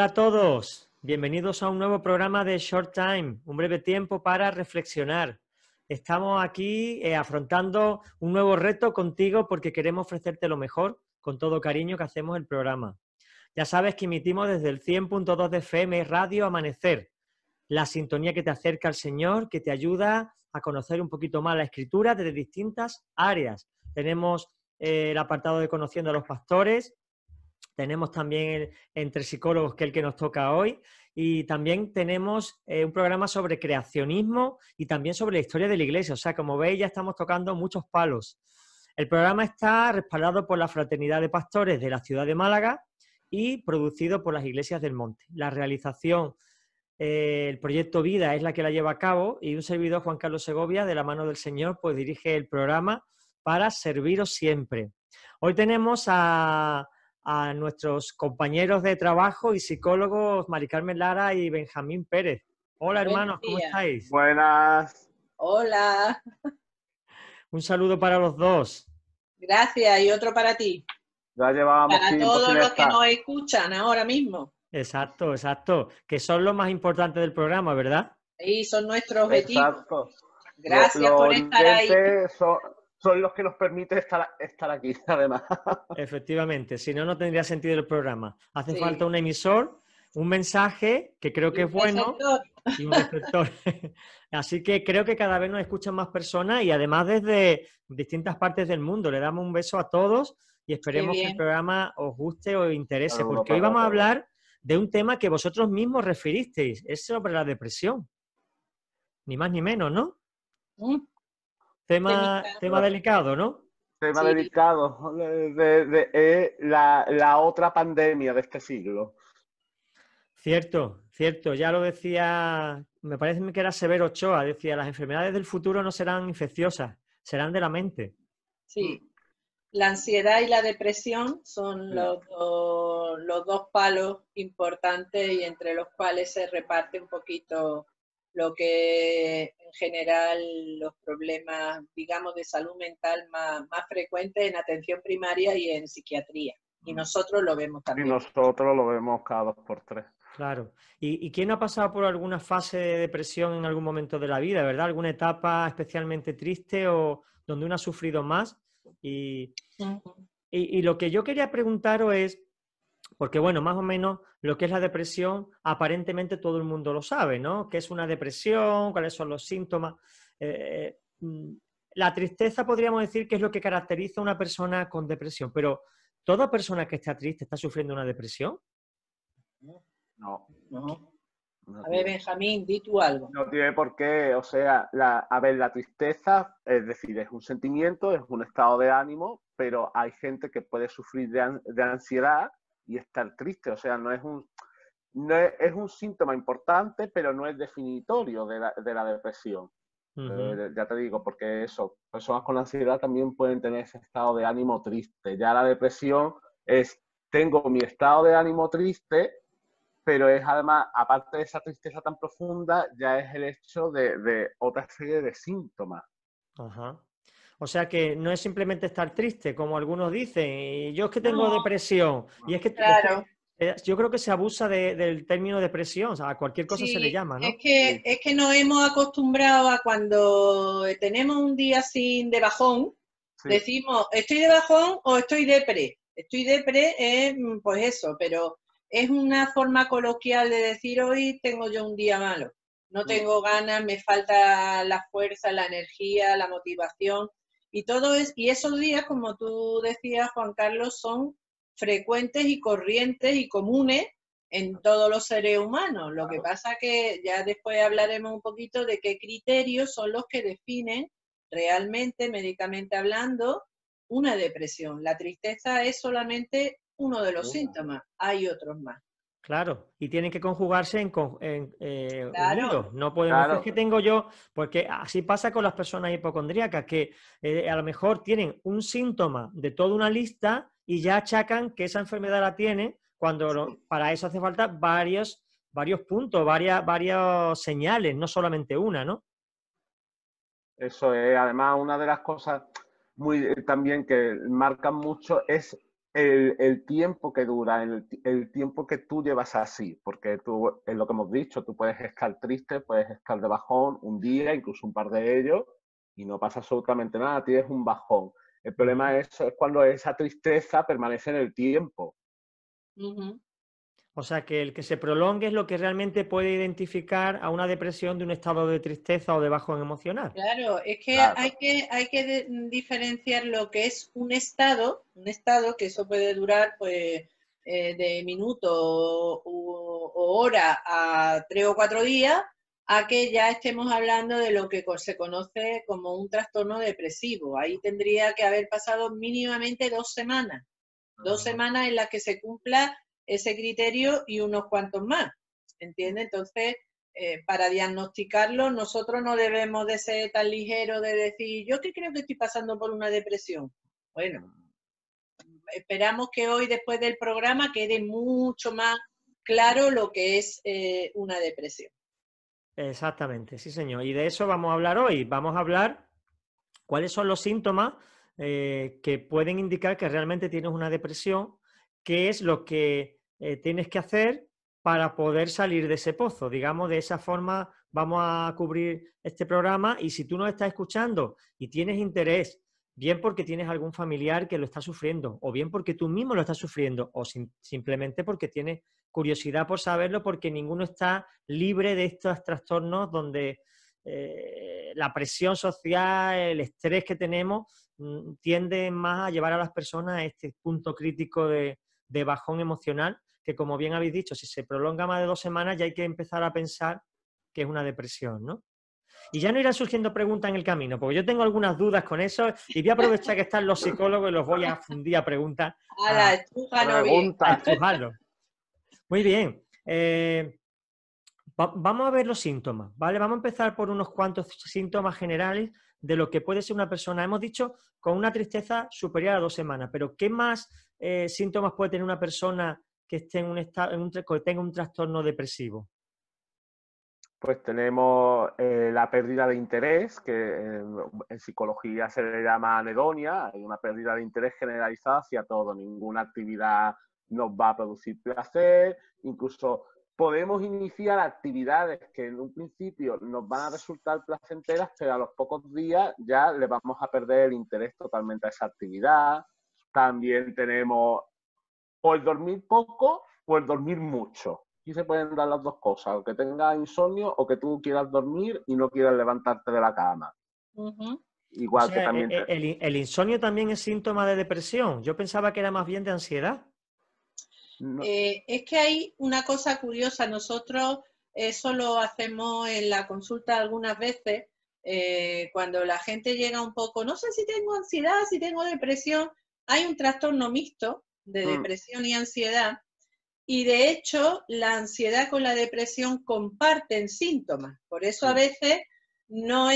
Hola a todos, bienvenidos a un nuevo programa de Short Time, un breve tiempo para reflexionar. Estamos aquí afrontando un nuevo reto contigo porque queremos ofrecerte lo mejor con todo cariño que hacemos el programa. Ya sabes que emitimos desde el 100.2 de FM Radio Amanecer, la sintonía que te acerca al Señor, que te ayuda a conocer un poquito más la Escritura desde distintas áreas. Tenemos el apartado de Conociendo a los Pastores. Tenemos también Entre Psicólogos, que es el que nos toca hoy, y también tenemos un programa sobre creacionismo y también sobre la historia de la Iglesia. O sea, como veis, ya estamos tocando muchos palos. El programa está respaldado por la Fraternidad de Pastores de la ciudad de Málaga y producido por las Iglesias del Monte. La realización, el proyecto Vida es la que la lleva a cabo y un servidor, Juan Carlos Segovia, de la mano del Señor, pues dirige el programa para serviros siempre. Hoy tenemos a nuestros compañeros de trabajo y psicólogos Mari Carmen Lara y Benjamín Pérez. Hola, hermanos, ¿cómo estáis? Buenas. Hola. Un saludo para los dos. Gracias, y otro para ti. Ya llevábamos para tiempo todos sin los estar. que nos escuchan ahora mismo. Exacto, exacto. Que son los más importantes del programa, ¿verdad? Y son nuestros objetivos. Exacto. Gracias por estar ahí. Son los que nos permiten estar aquí, además. Efectivamente, si no, no tendría sentido el programa. Hace Sí. falta un emisor, un mensaje, que creo que es bueno, y un receptor. Así que creo que cada vez nos escuchan más personas y además desde distintas partes del mundo. Le damos un beso a todos y esperemos que el programa os guste o os interese, porque hoy vamos a hablar de un tema que vosotros mismos referisteis, es sobre la depresión. Ni más ni menos, ¿no? Tema delicado, ¿no? Tema delicado. La otra pandemia de este siglo. Cierto, cierto. Ya lo decía, me parece que era Severo Ochoa, decía, las enfermedades del futuro no serán infecciosas, serán de la mente. Sí. La ansiedad y la depresión son los dos palos importantes y entre los cuales se reparte un poquito lo que en general los problemas, digamos, de salud mental más frecuentes en atención primaria y en psiquiatría. Y nosotros lo vemos también. Y nosotros lo vemos cada 2 por 3. Claro. ¿Y quién ha pasado por alguna fase de depresión en algún momento de la vida, verdad? ¿Alguna etapa especialmente triste o donde uno ha sufrido más? Y lo que yo quería preguntaros es, porque bueno, más o menos lo que es la depresión, aparentemente todo el mundo lo sabe, ¿no? ¿Qué es una depresión? ¿Cuáles son los síntomas? La tristeza podríamos decir que es lo que caracteriza a una persona con depresión, pero ¿toda persona que está triste está sufriendo una depresión? No. A ver, Benjamín, di tú algo. No tiene por qué, o sea, la tristeza, es decir, es un sentimiento, es un estado de ánimo, pero hay gente que puede sufrir de ansiedad y estar triste, o sea, es un síntoma importante, pero no es definitorio de la depresión. Ya te digo, porque personas con ansiedad también pueden tener ese estado de ánimo triste. Ya la depresión tengo mi estado de ánimo triste, pero es además, aparte de esa tristeza tan profunda, ya es el hecho de otra serie de síntomas. Ajá. O sea que no es simplemente estar triste, como algunos dicen, y yo es que tengo depresión, y es que, claro. Yo creo que se abusa del término depresión, o sea, a cualquier cosa se le llama, ¿no? Es que nos hemos acostumbrado a cuando tenemos un día así de bajón, decimos, ¿estoy de bajón o estoy depre? Estoy depre es, pues eso, pero es una forma coloquial de decir, hoy tengo yo un día malo, no tengo ganas, me falta la fuerza, la energía, la motivación, y esos días, como tú decías, Juan Carlos, son frecuentes y corrientes y comunes en todos los seres humanos. Lo que pasa que ya después hablaremos un poquito de qué criterios son los que definen realmente, médicamente hablando, una depresión. La tristeza es solamente uno de los síntomas, hay otros más. Claro, y tienen que conjugarse unidos. No podemos decir que tengo yo, porque así pasa con las personas hipocondríacas, que a lo mejor tienen un síntoma de toda una lista y ya achacan que esa enfermedad la tienen, cuando para eso hace falta varios puntos, varias señales, no solamente una, ¿no? Eso es, además, una de las cosas también que marcan mucho es el tiempo que dura, el tiempo que tú llevas así, porque tú, es lo que hemos dicho, tú puedes estar triste, puedes estar de bajón un día, incluso un par de ellos, y no pasa absolutamente nada, tienes un bajón. El problema es cuando esa tristeza permanece en el tiempo. O sea, que el que se prolongue es lo que realmente puede identificar a una depresión de un estado de tristeza o de bajón emocional. Claro, es que Claro. hay que diferenciar lo que es un estado que eso puede durar pues de minutos o hora a 3 o 4 días, a que ya estemos hablando de lo que se conoce como un trastorno depresivo. Ahí tendría que haber pasado mínimamente 2 semanas. 2 semanas en las que se cumpla ese criterio y unos cuantos más, ¿entiendes? Entonces, para diagnosticarlo, nosotros no debemos de ser tan ligeros de decir, yo que creo que estoy pasando por una depresión. Bueno, esperamos que hoy, después del programa, quede mucho más claro lo que es una depresión. Exactamente, sí, señor. Y de eso vamos a hablar hoy. Vamos a hablar cuáles son los síntomas que pueden indicar que realmente tienes una depresión, qué es lo que tienes que hacer para poder salir de ese pozo. Digamos, de esa forma vamos a cubrir este programa, y si tú nos estás escuchando y tienes interés, bien porque tienes algún familiar que lo está sufriendo, o bien porque tú mismo lo estás sufriendo, o simplemente porque tienes curiosidad por saberlo, porque ninguno está libre de estos trastornos donde la presión social, el estrés que tenemos, tiende más a llevar a las personas a este punto crítico de bajón emocional, que, como bien habéis dicho, si se prolonga más de 2 semanas ya hay que empezar a pensar que es una depresión, ¿no? Y ya no irán surgiendo preguntas en el camino, porque yo tengo algunas dudas con eso y voy a aprovechar que están los psicólogos y los voy a fundir a preguntas, ¡Hala, a estrújalo bien! estrujarlos. Muy bien. Vamos a ver los síntomas, ¿vale? Vamos a empezar por unos cuantos síntomas generales de lo que puede ser una persona. Hemos dicho con una tristeza superior a 2 semanas, pero ¿qué más síntomas puede tener una persona que esté en un estado, que tenga un trastorno depresivo? Pues tenemos la pérdida de interés, que en psicología se le llama anedonia. Hay una pérdida de interés generalizada hacia todo. Ninguna actividad nos va a producir placer. Incluso podemos iniciar actividades que en un principio nos van a resultar placenteras, pero a los pocos días ya le vamos a perder el interés totalmente a esa actividad. También tenemos o el dormir poco o el dormir mucho. Aquí se pueden dar las dos cosas, o que tengas insomnio o que tú quieras dormir y no quieras levantarte de la cama. Igual O que sea, también... el insomnio también es síntoma de depresión. Yo pensaba que era más bien de ansiedad. No. Es que hay una cosa curiosa, nosotros eso lo hacemos en la consulta algunas veces, cuando la gente llega un poco, no sé si tengo ansiedad, si tengo depresión, hay un trastorno mixto de depresión y ansiedad, y de hecho la ansiedad con la depresión comparten síntomas, por eso a veces no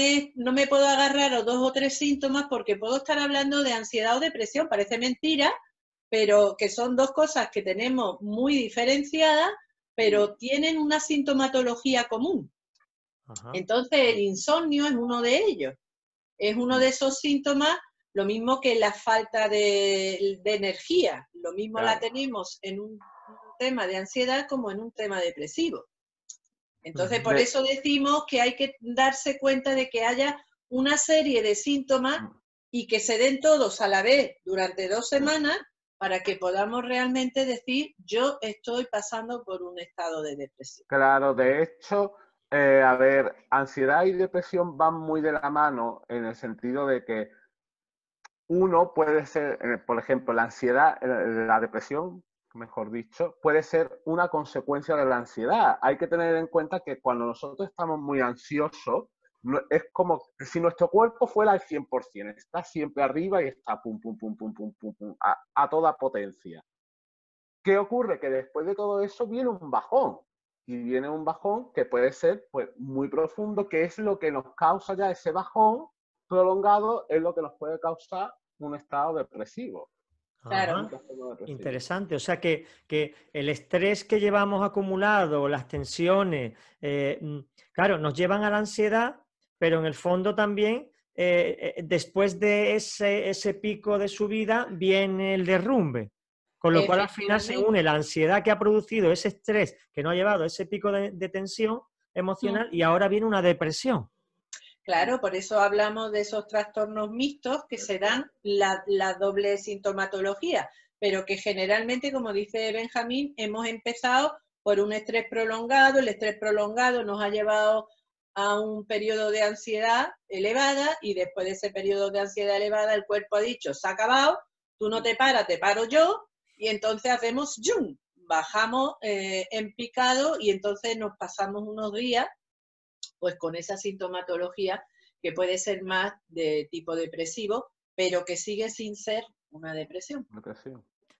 me puedo agarrar a 2 o 3 síntomas, porque puedo estar hablando de ansiedad o depresión, parece mentira, pero que son 2 cosas que tenemos muy diferenciadas, pero tienen una sintomatología común. Ajá. Entonces, el insomnio es uno de ellos. Es uno de esos síntomas, lo mismo que la falta de energía. Lo mismo Claro. la tenemos en un tema de ansiedad como en un tema depresivo. Entonces, por eso decimos que hay que darse cuenta de que haya una serie de síntomas y que se den todos a la vez durante 2 semanas, para que podamos realmente decir, yo estoy pasando por un estado de depresión. Claro, de hecho, a ver, ansiedad y depresión van muy de la mano, en el sentido de que uno puede ser, por ejemplo, la ansiedad, la depresión, mejor dicho, puede ser una consecuencia de la ansiedad. Hay que tener en cuenta que cuando nosotros estamos muy ansiosos, es como si nuestro cuerpo fuera al 100%, está siempre arriba y está pum, pum, pum, pum, pum, pum, pum, a toda potencia. ¿Qué ocurre? Que después de todo eso viene un bajón. Y viene un bajón que puede ser pues, muy profundo, que es lo que nos causa ya ese bajón prolongado, es lo que nos puede causar un estado depresivo. Claro. Interesante. O sea que el estrés que llevamos acumulado, las tensiones, claro, nos llevan a la ansiedad, pero en el fondo también, después de ese pico de subida, viene el derrumbe. Con lo cual, al final, se une la ansiedad que ha producido ese estrés que no ha llevado a ese pico de tensión emocional y ahora viene una depresión. Claro, por eso hablamos de esos trastornos mixtos que se dan la doble sintomatología, pero que generalmente, como dice Benjamín, hemos empezado por un estrés prolongado, el estrés prolongado nos ha llevado a un periodo de ansiedad elevada y después de ese periodo de ansiedad elevada el cuerpo ha dicho, se ha acabado, tú no te paras, te paro yo, y entonces hacemos ¡yum! Bajamos en picado y entonces nos pasamos unos días pues con esa sintomatología que puede ser más de tipo depresivo, pero que sigue sin ser una depresión.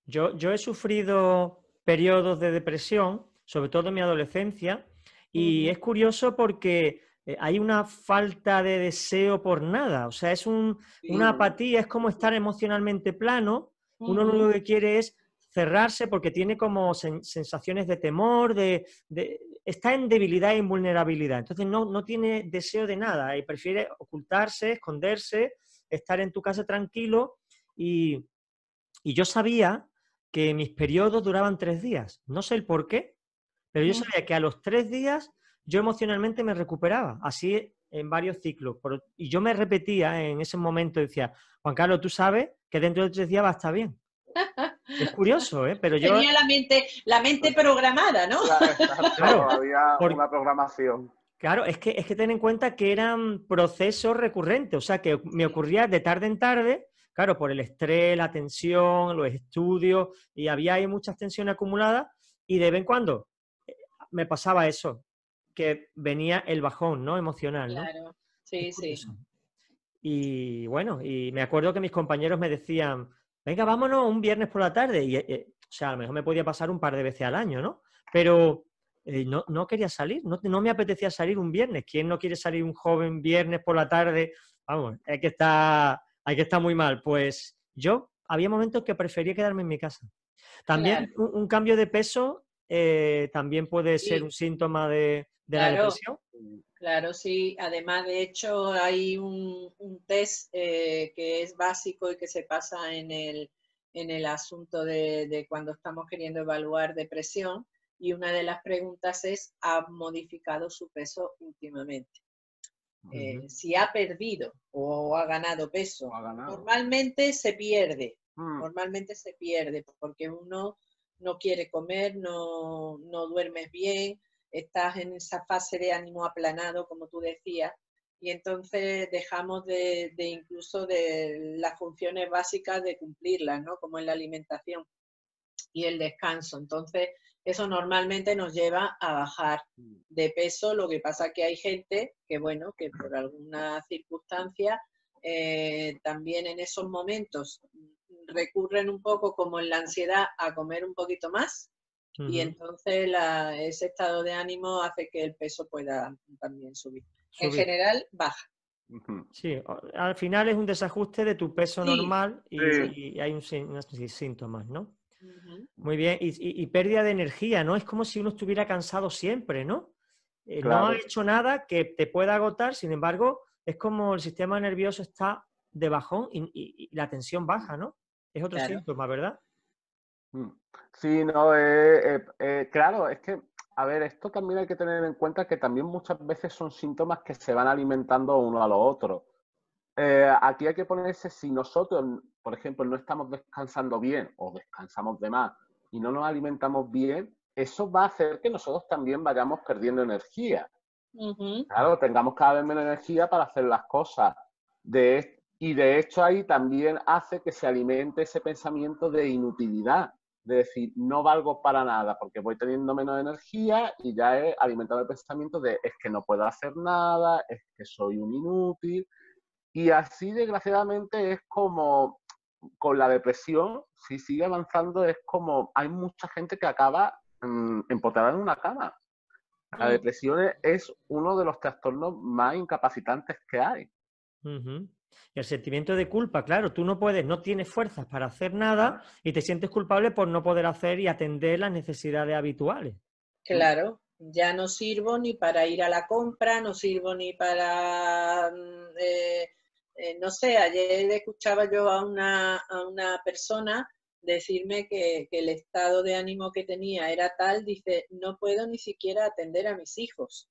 Yo he sufrido periodos de depresión, sobre todo en mi adolescencia, y es curioso porque hay una falta de deseo por nada, o sea, es una apatía, es como estar emocionalmente plano, uno lo único que quiere es cerrarse porque tiene como sensaciones de temor, está en debilidad e invulnerabilidad, entonces no tiene deseo de nada y prefiere ocultarse, esconderse, estar en tu casa tranquilo y yo sabía que mis periodos duraban 3 días, no sé el por qué, pero yo sabía que a los 3 días yo emocionalmente me recuperaba, así en varios ciclos, y yo me repetía en ese momento, decía, Juan Carlos, tú sabes que dentro de 3 días va a estar bien. Es curioso, ¿eh? Pero yo... Tenía la mente programada, ¿no? Claro, había una programación. Claro, es que ten en cuenta que eran procesos recurrentes, o sea, que me ocurría de tarde en tarde, claro, por el estrés, la tensión, los estudios, y había ahí muchas tensiones acumuladas, y de vez en cuando me pasaba eso, que venía el bajón, ¿no? Emocional, ¿no? Claro, sí, sí. Y bueno, y me acuerdo que mis compañeros me decían, venga, vámonos un viernes por la tarde. Y, o sea, a lo mejor me podía pasar un par de veces al año, ¿no? Pero no quería salir, no me apetecía salir un viernes. ¿Quién no quiere salir un joven viernes por la tarde? Vamos, hay que estar muy mal. Pues yo había momentos que prefería quedarme en mi casa. También un cambio de peso también puede ser un síntoma de la depresión. Claro, sí. Además, de hecho, hay un test que es básico y que se pasa en el asunto de cuando estamos queriendo evaluar depresión. Y una de las preguntas es, ¿ha modificado su peso últimamente? Si ha perdido o ha ganado peso. Normalmente se pierde. Normalmente se pierde porque uno no quiere comer, no duermes bien, estás en esa fase de ánimo aplanado, como tú decías, y entonces dejamos de incluso de las funciones básicas de cumplirlas, ¿no? Como en la alimentación y el descanso. Entonces, eso normalmente nos lleva a bajar de peso. Lo que pasa que hay gente que, bueno, que por alguna circunstancia también en esos momentos recurren un poco como en la ansiedad a comer un poquito más y entonces ese estado de ánimo hace que el peso pueda también subir. En general, baja. Sí, al final es un desajuste de tu peso normal y hay unos síntomas, ¿no? Muy bien, y pérdida de energía, ¿no? Es como si uno estuviera cansado siempre, ¿no? No ha hecho nada que te pueda agotar, sin embargo, es como el sistema nervioso está de bajón y la tensión baja, ¿no? Es otro síntoma, ¿verdad? Sí, no, claro, es que, a ver, esto también hay que tener en cuenta que también muchas veces son síntomas que se van alimentando uno a los otros. Aquí hay que ponerse, si nosotros, por ejemplo, no estamos descansando bien o descansamos de más y no nos alimentamos bien, eso va a hacer que nosotros también vayamos perdiendo energía. Claro, tengamos cada vez menos energía para hacer las cosas. Y de hecho ahí también hace que se alimente ese pensamiento de inutilidad, de decir, no valgo para nada porque voy teniendo menos energía y ya he alimentado el pensamiento de es que no puedo hacer nada, es que soy un inútil. Y así, desgraciadamente, es como con la depresión, si sigue avanzando, es como hay mucha gente que acaba empotrada en una cama. La depresión es uno de los trastornos más incapacitantes que hay. Y el sentimiento de culpa, claro, tú no tienes fuerzas para hacer nada y te sientes culpable por no poder hacer y atender las necesidades habituales. Claro, ya no sirvo ni para ir a la compra, no sirvo ni para, no sé, ayer escuchaba yo a una persona decirme que el estado de ánimo que tenía era tal, dice, no puedo ni siquiera atender a mis hijos.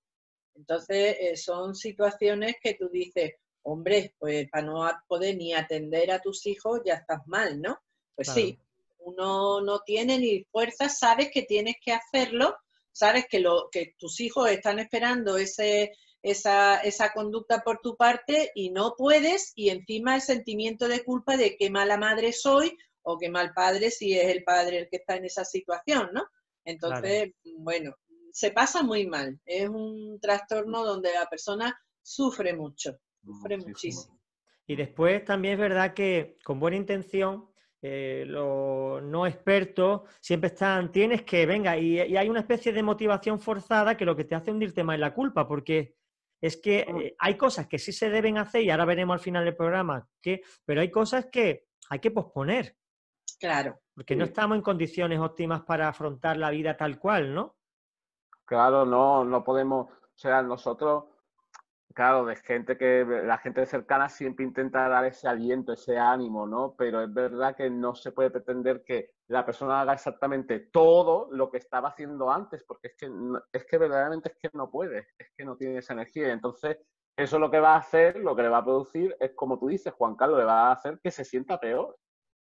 Entonces, son situaciones que tú dices, hombre, pues para no poder ni atender a tus hijos ya estás mal, ¿no? Pues Claro. sí, uno no tiene ni fuerza, sabes que tienes que hacerlo, sabes que tus hijos están esperando esa conducta por tu parte y no puedes, y encima el sentimiento de culpa de qué mala madre soy o qué mal padre si es el padre el que está en esa situación, ¿no? Entonces, bueno, se pasa muy mal. Es un trastorno donde la persona sufre mucho, sufre muchísimo. Y después también es verdad que con buena intención los no expertos siempre están, tienes que, venga, y hay una especie de motivación forzada que lo que te hace hundirte más en la culpa, porque es que hay cosas que sí se deben hacer y ahora veremos al final del programa, pero hay cosas que hay que posponer. Claro. Porque no estamos en condiciones óptimas para afrontar la vida tal cual, ¿no? Claro, no podemos, o sea, nosotros, claro, la gente cercana siempre intenta dar ese aliento, ese ánimo, ¿no? Pero es verdad que no se puede pretender que la persona haga exactamente todo lo que estaba haciendo antes, porque es que verdaderamente es que no puede, es que no tiene esa energía. Entonces, eso lo que va a hacer, lo que le va a producir, es como tú dices, Juan Carlos, le va a hacer que se sienta peor.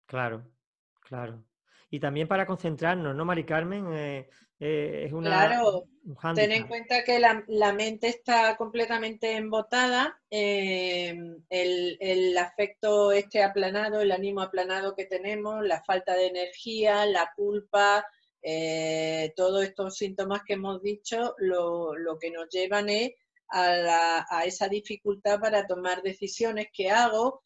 Claro, claro. Y también para concentrarnos, ¿no, Mari Carmen? Es un Claro, ten en hándicap. cuenta que la mente está completamente embotada, el afecto este aplanado, el ánimo aplanado que tenemos, la falta de energía, la culpa, todos estos síntomas que hemos dicho, lo que nos llevan es a esa dificultad para tomar decisiones que hago.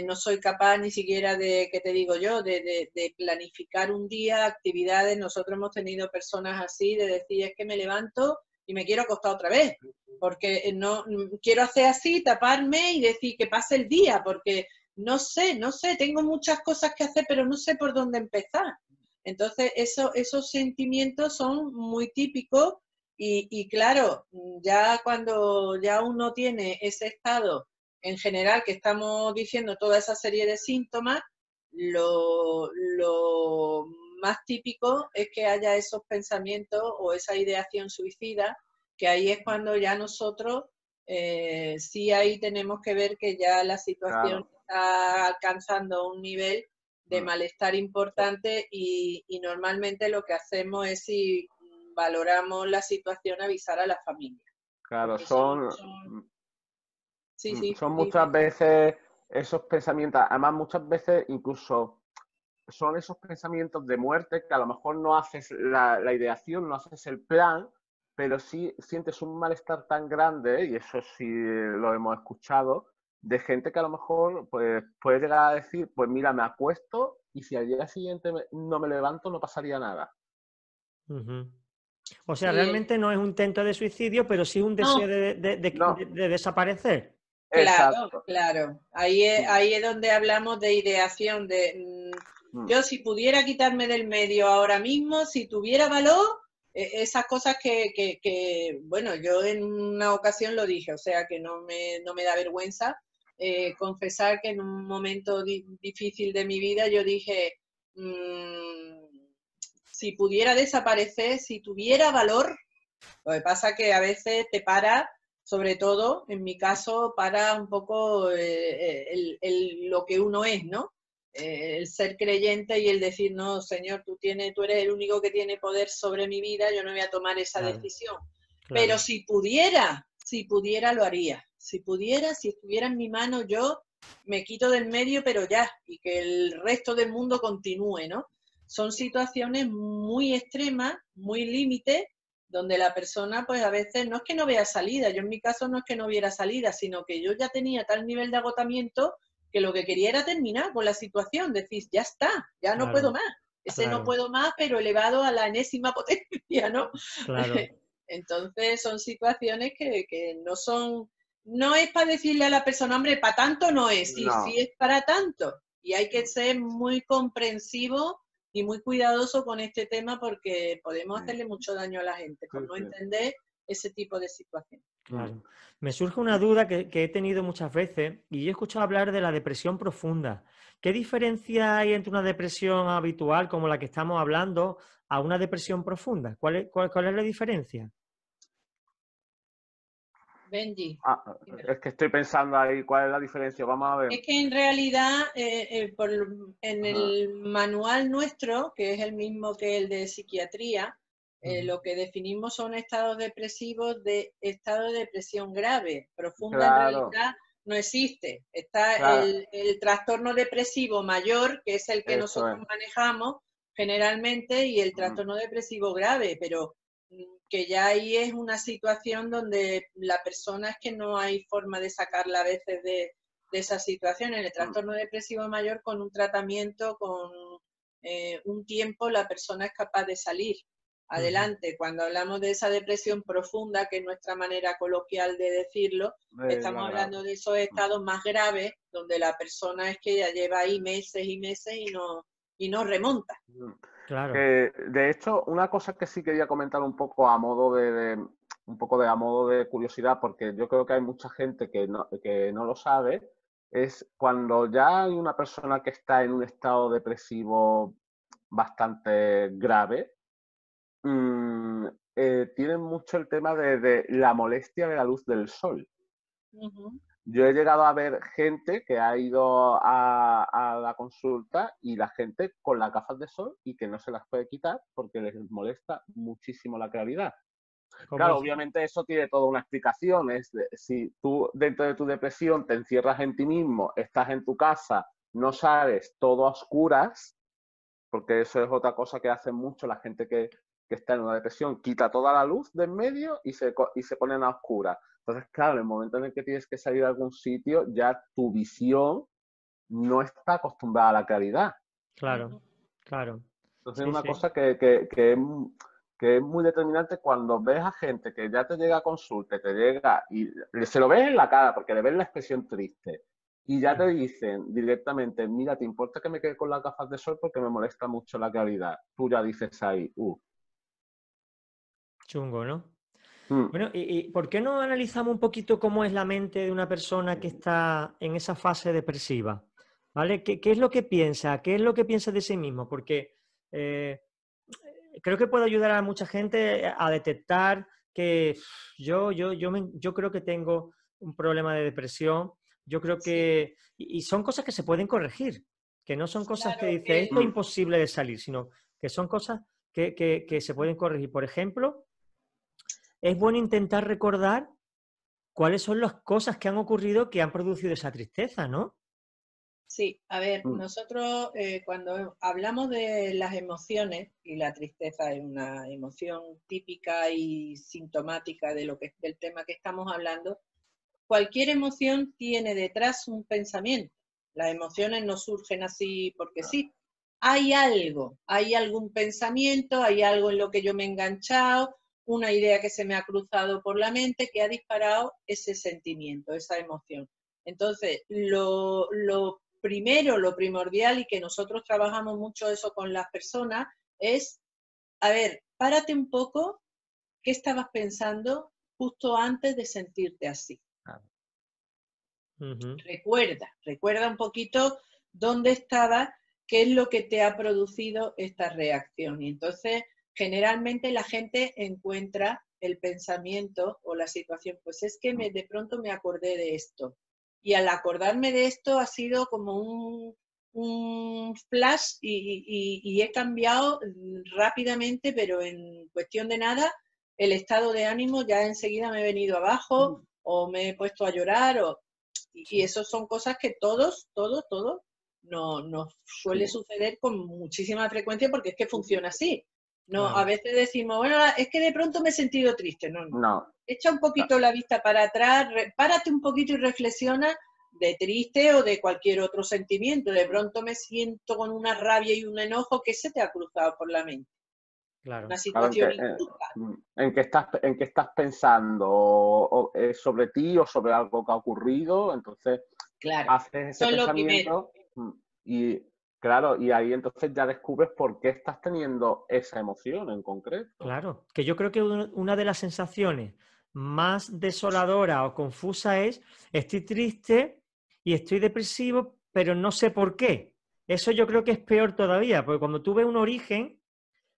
No soy capaz ni siquiera de, ¿qué te digo yo?, de planificar un día, actividades. Nosotros hemos tenido personas así, de decir, es que me levanto y me quiero acostar otra vez, porque no quiero hacer así, taparme y decir que pase el día, porque no sé, tengo muchas cosas que hacer, pero no sé por dónde empezar. Entonces, esos sentimientos son muy típicos y claro, ya cuando ya uno tiene ese estado en general, que estamos diciendo toda esa serie de síntomas, lo más típico es que haya esos pensamientos o esa ideación suicida, que ahí es cuando ya nosotros sí ahí tenemos que ver que ya la situación Claro. está alcanzando un nivel de malestar importante y normalmente lo que hacemos es, si valoramos la situación, avisar a la familia. Claro, Sí, son dime. muchas veces esos pensamientos, además muchas veces incluso son esos pensamientos de muerte que a lo mejor no haces la ideación, no haces el plan, pero sí sientes un malestar tan grande, y eso sí lo hemos escuchado, de gente que a lo mejor pues, puede llegar a decir, pues mira, me acuesto y si al día siguiente no me levanto no pasaría nada. O sea, Sí, realmente no es un intento de suicidio, pero sí un deseo no, No, de desaparecer. claro, exacto. claro. Ahí es donde hablamos de ideación, yo si pudiera quitarme del medio ahora mismo, si tuviera valor, esas cosas bueno, yo en una ocasión lo dije, o sea que no me da vergüenza confesar que en un momento difícil de mi vida yo dije, si pudiera desaparecer, si tuviera valor. Lo que pasa que a veces te para, sobre todo, en mi caso, para un poco lo que uno es, ¿no? El ser creyente y el decir, no, Señor, tú eres el único que tiene poder sobre mi vida, yo no voy a tomar esa Claro, decisión. claro. Pero si pudiera, lo haría. Si pudiera, si estuviera en mi mano, yo me quito del medio, pero ya, y que el resto del mundo continúe, ¿no? Son situaciones muy extremas, muy límites, donde la persona pues a veces no es que no vea salida, yo en mi caso no es que no viera salida, sino que yo ya tenía tal nivel de agotamiento que lo que quería era terminar con la situación, decir, ya está, ya no puedo Claro, más, ese no claro, puedo más, pero elevado a la enésima potencia, ¿no? claro. Entonces son situaciones que no son, no es para decirle a la persona, hombre, para tanto no es, sí, No. sí es para tanto, y hay que ser muy comprensivo y muy cuidadoso con este tema porque podemos hacerle mucho daño a la gente Sí, por no sí. entender ese tipo de situaciones. Claro. Me surge una duda que he tenido muchas veces y he escuchado hablar de la depresión profunda. ¿Qué diferencia hay entre una depresión habitual como la que estamos hablando a una depresión profunda? ¿Cuál es la diferencia? Benji. Es que estoy pensando ahí cuál es la diferencia. Vamos a ver. Es que en realidad en Ajá. el manual nuestro, que es el mismo que el de psiquiatría, lo que definimos son estados depresivos de estado de depresión grave. Profunda en Claro, realidad no existe. Está claro, el trastorno depresivo mayor, que es el que eso es. nosotros manejamos generalmente, y el Mm, trastorno depresivo grave, pero que ya ahí es una situación donde la persona es que no hay forma de sacarla a veces de esa situación. En el mm, trastorno depresivo mayor, con un tratamiento, con un tiempo, la persona es capaz de salir adelante. Cuando hablamos de esa depresión profunda, que es nuestra manera coloquial de decirlo, la estamos grave. hablando de esos estados más graves, donde la persona es que ya lleva ahí meses y meses y no remonta. Mm. Claro. Que, de hecho, una cosa que sí quería comentar un poco a modo un poco a modo de curiosidad, porque yo creo que hay mucha gente que no lo sabe, es cuando ya hay una persona que está en un estado depresivo bastante grave, mm, tienen mucho el tema de la molestia de la luz del sol. Uh-huh. Yo he llegado a ver gente que ha ido a la consulta y la gente con las gafas de sol y que no se las puede quitar porque les molesta muchísimo la claridad. ¿Cómo Claro, es? obviamente eso tiene toda una explicación. Si tú dentro de tu depresión te encierras en ti mismo, estás en tu casa, no sales, todo a oscuras, porque eso es otra cosa que hace mucho la gente que está en una depresión, quita toda la luz de en medio y se ponen a oscuras. Entonces, claro, en el momento en el que tienes que salir a algún sitio, ya tu visión no está acostumbrada a la claridad. Claro, claro. Entonces, es Sí, una sí. cosa que es muy determinante cuando ves a gente que ya te llega a consulta, te llega y se lo ves en la cara porque le ves la expresión triste y ya te dicen directamente, mira, ¿te importa que me quede con las gafas de sol porque me molesta mucho la claridad? Tú ya dices ahí, Chungo, ¿no? mm, Bueno, ¿y por qué no analizamos un poquito cómo es la mente de una persona que está en esa fase depresiva? ¿Vale? ¿Qué es lo que piensa? ¿Qué es lo que piensa de sí mismo? Porque eh, creo que puede ayudar a mucha gente a detectar que yo creo que tengo un problema de depresión. Yo creo Sí, que... Y son cosas que se pueden corregir, que no son cosas que claro. dice esto es mm, imposible de salir, sino que son cosas que se pueden corregir. Por ejemplo, es bueno intentar recordar cuáles son las cosas que han ocurrido que han producido esa tristeza, ¿no? Sí, a ver, mm, nosotros cuando hablamos de las emociones, y la tristeza es una emoción típica y sintomática de del tema que estamos hablando, cualquier emoción tiene detrás un pensamiento. Las emociones no surgen así porque sí. Hay algún pensamiento, hay algo en lo que yo me he enganchado, una idea que se me ha cruzado por la mente que ha disparado ese sentimiento, esa emoción. Entonces, lo primero, lo primordial, y que nosotros trabajamos mucho eso con las personas, es, a ver, párate un poco, ¿qué estabas pensando justo antes de sentirte así? Ujú. Recuerda un poquito dónde estaba, qué es lo que te ha producido esta reacción. Y entonces, generalmente la gente encuentra el pensamiento o la situación, pues es que de pronto me acordé de esto. Y al acordarme de esto ha sido como un flash y he cambiado rápidamente, pero en cuestión de nada, el estado de ánimo ya enseguida me he venido abajo mm, o me he puesto a llorar y Sí, eso son cosas que todos nos sí, suele suceder con muchísima frecuencia porque es que funciona así. No, a claro. veces decimos, bueno, es que de pronto me he sentido triste. No, no. no, Echa un poquito la vista para atrás, párate un poquito y reflexiona de triste o de cualquier otro sentimiento. De pronto me siento con una rabia y un enojo que se te ha cruzado por la mente. Claro. Una claro, situación injusta. en qué estás pensando sobre ti o sobre algo que ha ocurrido, entonces Claro, haces ese eso es lo primero. pensamiento y claro, y ahí entonces ya descubres por qué estás teniendo esa emoción en concreto. Claro, que yo creo que una de las sensaciones más desoladoras o confusas es estoy triste y estoy depresivo pero no sé por qué. Eso yo creo que es peor todavía, porque cuando tú ves un origen,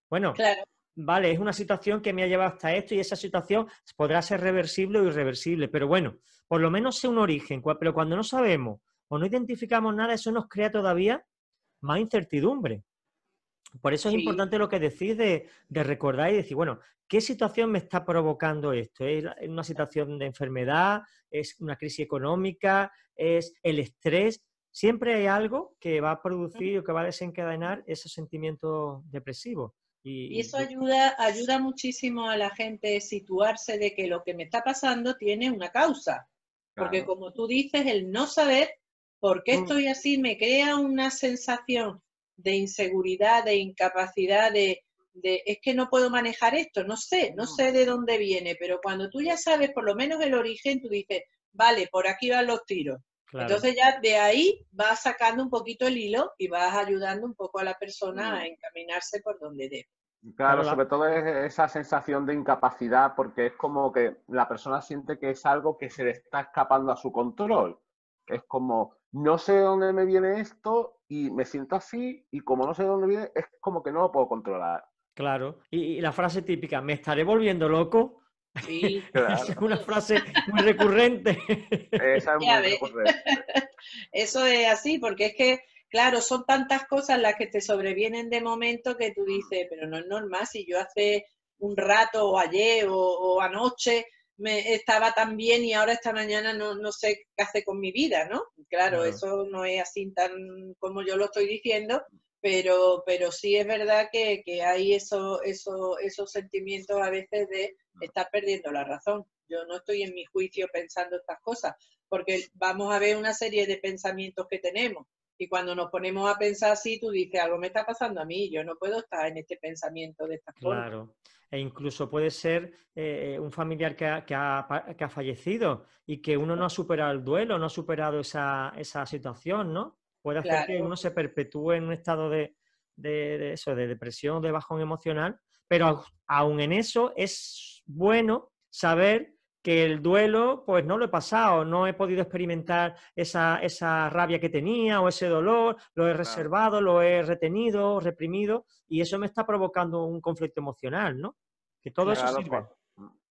bueno, Claro. vale, es una situación que me ha llevado hasta esto y esa situación podrá ser reversible o irreversible, pero bueno, por lo menos sé un origen, pero cuando no sabemos o no identificamos nada, eso nos crea todavía más incertidumbre. Por eso es Sí. importante lo que decís de recordar y decir, bueno, ¿qué situación me está provocando esto? ¿Es una situación de enfermedad? ¿Es una crisis económica? ¿Es el estrés? Siempre hay algo que va a producir o que va a desencadenar esos sentimientos depresivos. Y Y eso yo, ayuda muchísimo a la gente a situarse de que lo que me está pasando tiene una causa. Porque Claro. como tú dices, el no saber por qué Mm, estoy así me crea una sensación de inseguridad, de incapacidad, es que no puedo manejar esto, no mm, sé de dónde viene, pero cuando tú ya sabes por lo menos el origen, tú dices, vale, por aquí van los tiros. claro. Entonces ya de ahí vas sacando un poquito el hilo y vas ayudando un poco a la persona a mm. encaminarse por donde debe. Claro, Claro, sobre todo es esa sensación de incapacidad, porque es como que la persona siente que es algo que se le está escapando a su control. Es como, no sé de dónde me viene esto y me siento así, y como no sé de dónde viene, es como que no lo puedo controlar. claro. Y la frase típica, ¿me estaré volviendo loco? Sí, Es Claro, una frase muy recurrente. esa es ya muy ves. recurrente. Eso es así, porque es que, claro, son tantas cosas las que te sobrevienen de momento que tú dices, pero no es normal, si yo hace un rato o ayer o anoche me estaba tan bien y ahora esta mañana no sé qué hace con mi vida, ¿no? Claro, Claro. eso no es así tan como yo lo estoy diciendo, pero sí es verdad que hay esos sentimientos a veces de estar perdiendo la razón. Yo no estoy en mi juicio pensando estas cosas, porque vamos a ver una serie de pensamientos que tenemos. Y cuando nos ponemos a pensar así, tú dices, algo me está pasando a mí, yo no puedo estar en este pensamiento de esta forma. Claro. E incluso puede ser un familiar que ha fallecido y que uno no ha superado el duelo, no ha superado esa situación, ¿no? Puede hacer que Claro, uno se perpetúe en un estado de eso, de depresión, de bajón emocional, pero aún en eso es bueno saber que el duelo, pues no lo he pasado, no he podido experimentar esa rabia que tenía o ese dolor, lo he Claro, reservado, lo he retenido, reprimido, y eso me está provocando un conflicto emocional, ¿no? Que todo eso claro, sirve.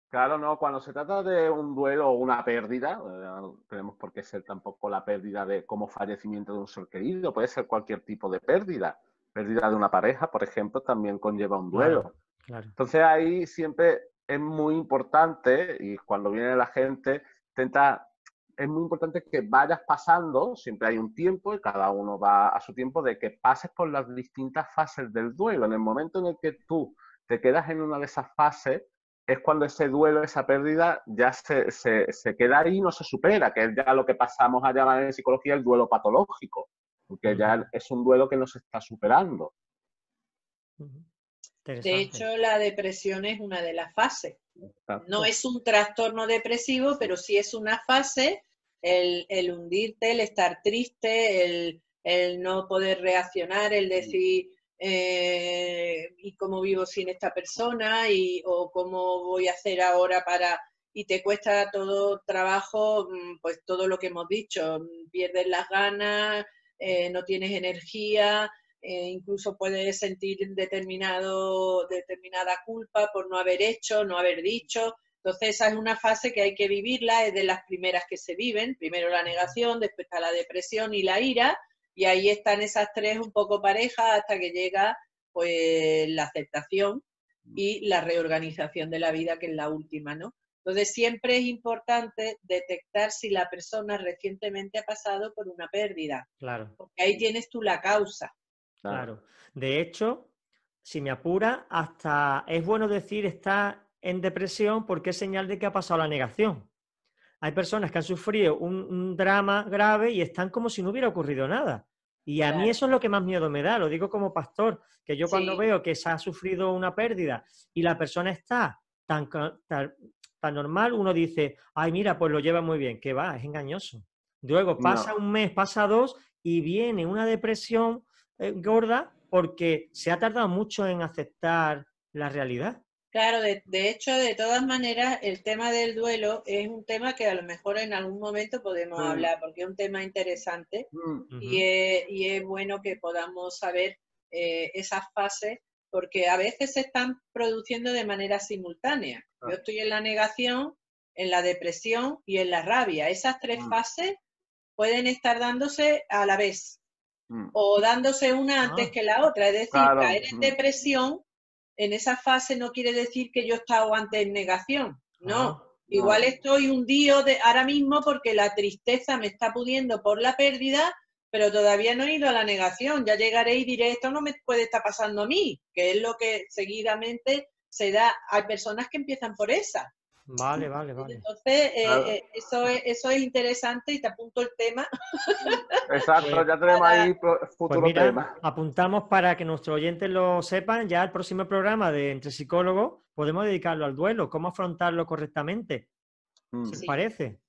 claro, no, cuando se trata de un duelo o una pérdida, no tenemos por qué ser tampoco la pérdida de como fallecimiento de un ser querido, puede ser cualquier tipo de pérdida. Pérdida de una pareja, por ejemplo, también conlleva un Claro, duelo. claro. Entonces ahí siempre es muy importante, y cuando viene la gente, intenta, es muy importante que vayas pasando, siempre hay un tiempo y cada uno va a su tiempo, de que pases por las distintas fases del duelo. En el momento en el que tú te quedas en una de esas fases, es cuando ese duelo, esa pérdida, ya se queda ahí y no se supera, que es ya lo que pasamos a llamar en psicología el duelo patológico, porque Ujú, ya es un duelo que no se está superando. ujú. de Interesante. hecho la depresión es una de las fases. No Exacto. es un trastorno depresivo, pero sí es una fase, el hundirte, el estar triste, el no poder reaccionar, el decir, ¿y cómo vivo sin esta persona? O cómo voy a hacer ahora para... Y te cuesta todo trabajo, pues todo lo que hemos dicho, pierdes las ganas, no tienes energía, incluso puedes sentir determinada culpa por no haber hecho, no haber dicho. Entonces esa es una fase que hay que vivirla, es de las primeras que se viven, primero la negación, después está la depresión y la ira, y ahí están esas tres un poco parejas hasta que llega pues la aceptación y la reorganización de la vida, que es la última, ¿no? Entonces siempre es importante detectar si la persona recientemente ha pasado por una pérdida, Claro, porque ahí tienes tú la causa. Claro. claro. De hecho, si me apura, hasta es bueno decir está en depresión porque es señal de que ha pasado la negación. Hay personas que han sufrido un drama grave y están como si no hubiera ocurrido nada. Y a mí Claro, eso es lo que más miedo me da, lo digo como pastor, que yo cuando sí, veo que se ha sufrido una pérdida y la persona está tan normal, uno dice, ay, mira, pues lo lleva muy bien, que va, es engañoso. Luego pasa No, un mes, pasa dos y viene una depresión gorda porque se ha tardado mucho en aceptar la realidad. Claro, de hecho, de todas maneras, el tema del duelo es un tema que a lo mejor en algún momento podemos hablar, porque es un tema interesante y es bueno que podamos saber esas fases, porque a veces se están produciendo de manera simultánea. Yo estoy en la negación, en la depresión y en la rabia. Esas tres fases pueden estar dándose a la vez o dándose una antes que la otra. Es decir, caer en depresión en esa fase no quiere decir que yo he estado antes en negación, no. Igual estoy hundido ahora mismo porque la tristeza me está pudiendo por la pérdida, pero todavía no he ido a la negación. Ya llegaré y diré, esto no me puede estar pasando a mí, que es lo que seguidamente se da. Hay personas que empiezan por esa. Vale. Entonces, eso es interesante y te apunto el tema. Exacto, ya tenemos ahí futuro pues mira, tema. Apuntamos para que nuestros oyentes lo sepan. Ya el próximo programa de Entre Psicólogos podemos dedicarlo al duelo, cómo afrontarlo correctamente. ¿Se os parece?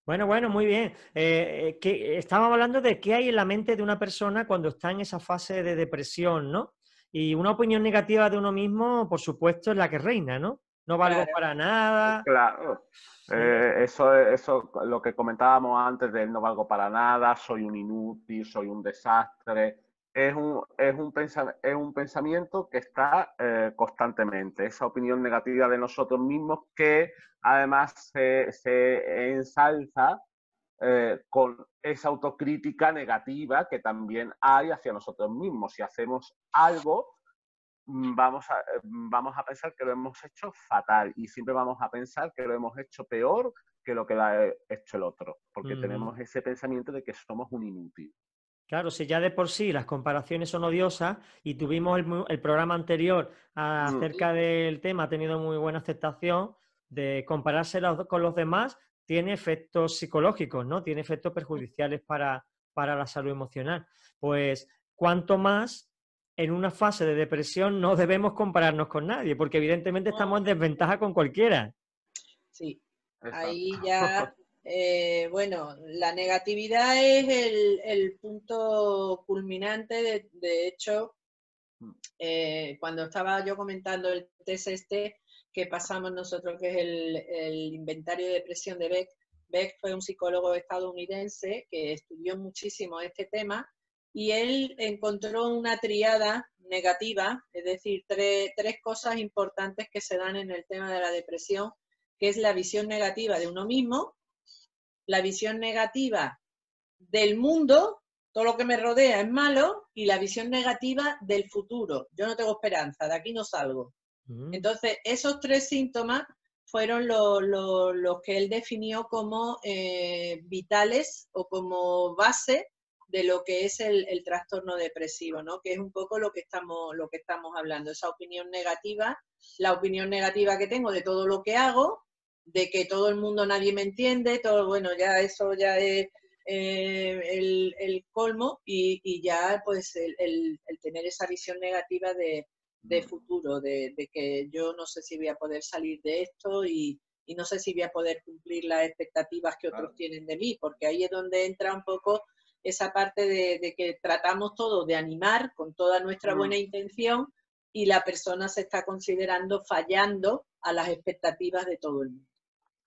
Bueno, muy bien. Estábamos hablando de qué hay en la mente de una persona cuando está en esa fase de depresión, ¿no? Y una opinión negativa de uno mismo, por supuesto, es la que reina, ¿no? No valgo para nada. Claro. Eso, lo que comentábamos antes de no valgo para nada, soy un inútil, soy un desastre. Es un pensamiento que está constantemente. Esa opinión negativa de nosotros mismos que además se ensalza con esa autocrítica negativa que también hay hacia nosotros mismos. Si hacemos algo, vamos a pensar que lo hemos hecho fatal y siempre vamos a pensar que lo hemos hecho peor que lo que lo ha hecho el otro, porque tenemos ese pensamiento de que somos un inútil. Claro, si ya de por sí las comparaciones son odiosas y tuvimos el programa anterior acerca del tema, ha tenido muy buena aceptación, de compararse con los demás, tiene efectos psicológicos, ¿no? Tiene efectos perjudiciales para la salud emocional. Pues, cuanto más en una fase de depresión no debemos compararnos con nadie, porque evidentemente estamos en desventaja con cualquiera. Sí, ahí ya... bueno, la negatividad es el punto culminante. De hecho, cuando estaba yo comentando el test que pasamos nosotros, que es el inventario de depresión de Beck. Beck fue un psicólogo estadounidense que estudió muchísimo este tema y él encontró una tríada negativa, es decir, tres cosas importantes que se dan en el tema de la depresión, que es la visión negativa de uno mismo, la visión negativa del mundo, todo lo que me rodea es malo, y la visión negativa del futuro. Yo no tengo esperanza, de aquí no salgo. Entonces, esos tres síntomas fueron los que él definió como vitales o como base de lo que es el trastorno depresivo, ¿no? Que es un poco lo que estamos hablando, esa opinión negativa, la opinión negativa que tengo de todo lo que hago, de que todo el mundo, nadie me entiende, todo, bueno, ya eso ya es el colmo y ya pues el tener esa visión negativa de futuro, de que yo no sé si voy a poder salir de esto y no sé si voy a poder cumplir las expectativas que otros tienen de mí, porque ahí es donde entra un poco esa parte de que tratamos todos de animar con toda nuestra buena intención y la persona se está considerando fallando a las expectativas de todo el mundo.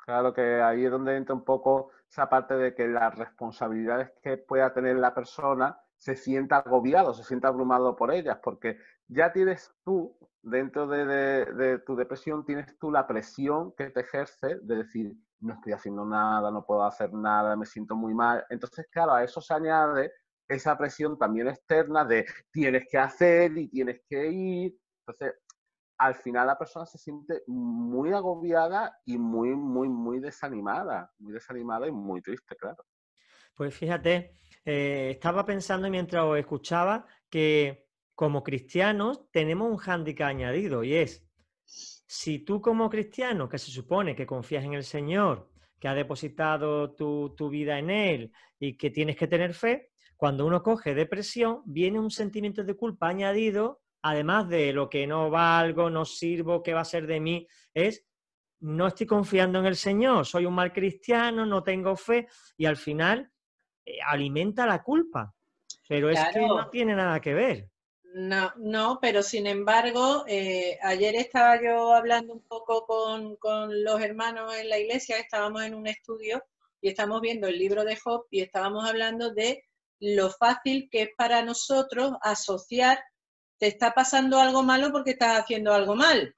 Claro que ahí es donde entra un poco esa parte de que las responsabilidades que pueda tener la persona se sienta agobiado, se sienta abrumado por ellas, porque ya tienes tú, dentro de tu depresión, tienes tú la presión que te ejerce de decir, no estoy haciendo nada, no puedo hacer nada, me siento muy mal. Entonces, claro, a eso se añade esa presión también externa de tienes que hacer y tienes que ir. Entonces, al final la persona se siente muy agobiada y muy desanimada y muy triste, claro. Pues fíjate, estaba pensando mientras os escuchaba que como cristianos tenemos un hándicap añadido y es, si tú como cristiano, que se supone que confías en el Señor, que ha depositado tu vida en Él y que tienes que tener fe, cuando uno coge depresión, viene un sentimiento de culpa añadido, además de lo que no valgo, no sirvo, qué va a ser de mí, es no estoy confiando en el Señor, soy un mal cristiano, no tengo fe, y al final alimenta la culpa. Pero es que no tiene nada que ver. No, no, pero sin embargo, ayer estaba yo hablando un poco con los hermanos en la iglesia, estábamos en un estudio y estamos viendo el libro de Job y estábamos hablando de lo fácil que es para nosotros asociar, te está pasando algo malo porque estás haciendo algo mal.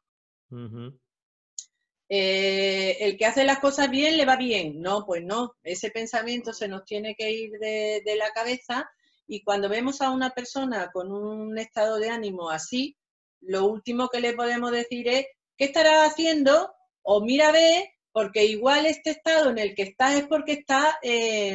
El que hace las cosas bien le va bien. No, pues no, ese pensamiento se nos tiene que ir de la cabeza. Y cuando vemos a una persona con un estado de ánimo así, lo último que le podemos decir es, ¿qué estarás haciendo? O mira, ve, porque igual este estado en el que estás es porque está,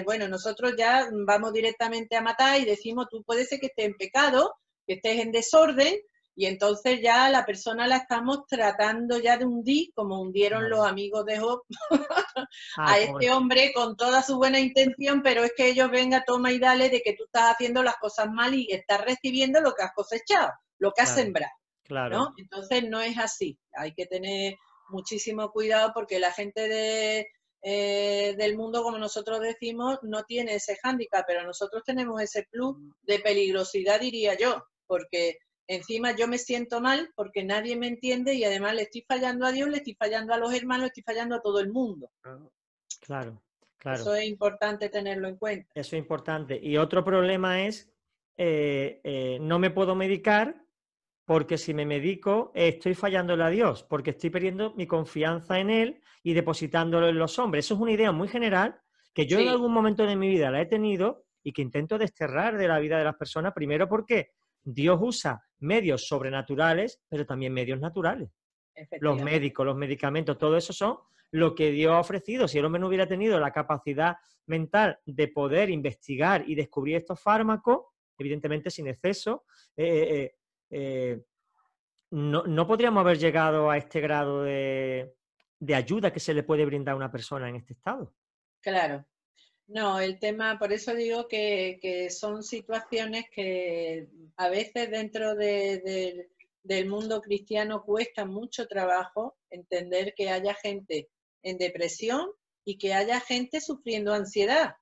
bueno, nosotros ya vamos directamente a matar y decimos, tú puede ser que estés en pecado, que estés en desorden, y entonces ya la persona la estamos tratando ya de hundir, como hundieron los amigos de Job a este hombre con toda su buena intención, pero es que ellos venga, toma y dale de que tú estás haciendo las cosas mal y estás recibiendo lo que has cosechado, lo que has sembrado, ¿no? Entonces no es así, hay que tener muchísimo cuidado porque la gente del mundo, como nosotros decimos, no tiene ese hándicap, pero nosotros tenemos ese plus de peligrosidad, diría yo, porque encima yo me siento mal porque nadie me entiende y además le estoy fallando a Dios, le estoy fallando a los hermanos, le estoy fallando a todo el mundo. Claro. Eso es importante tenerlo en cuenta. Eso es importante. Y otro problema es, no me puedo medicar porque si me medico estoy fallándole a Dios, porque estoy perdiendo mi confianza en Él y depositándolo en los hombres. Eso es una idea muy general que yo en algún momento de mi vida la he tenido y que intento desterrar de la vida de las personas, primero porque Dios usa medios sobrenaturales, pero también medios naturales. Los médicos, los medicamentos, todo eso son lo que Dios ha ofrecido. Si el hombre no hubiera tenido la capacidad mental de poder investigar y descubrir estos fármacos, evidentemente sin exceso, no podríamos haber llegado a este grado de ayuda que se le puede brindar a una persona en este estado. Claro. No, el tema, por eso digo que son situaciones que a veces dentro del mundo cristiano cuesta mucho trabajo entender que haya gente en depresión y que haya gente sufriendo ansiedad,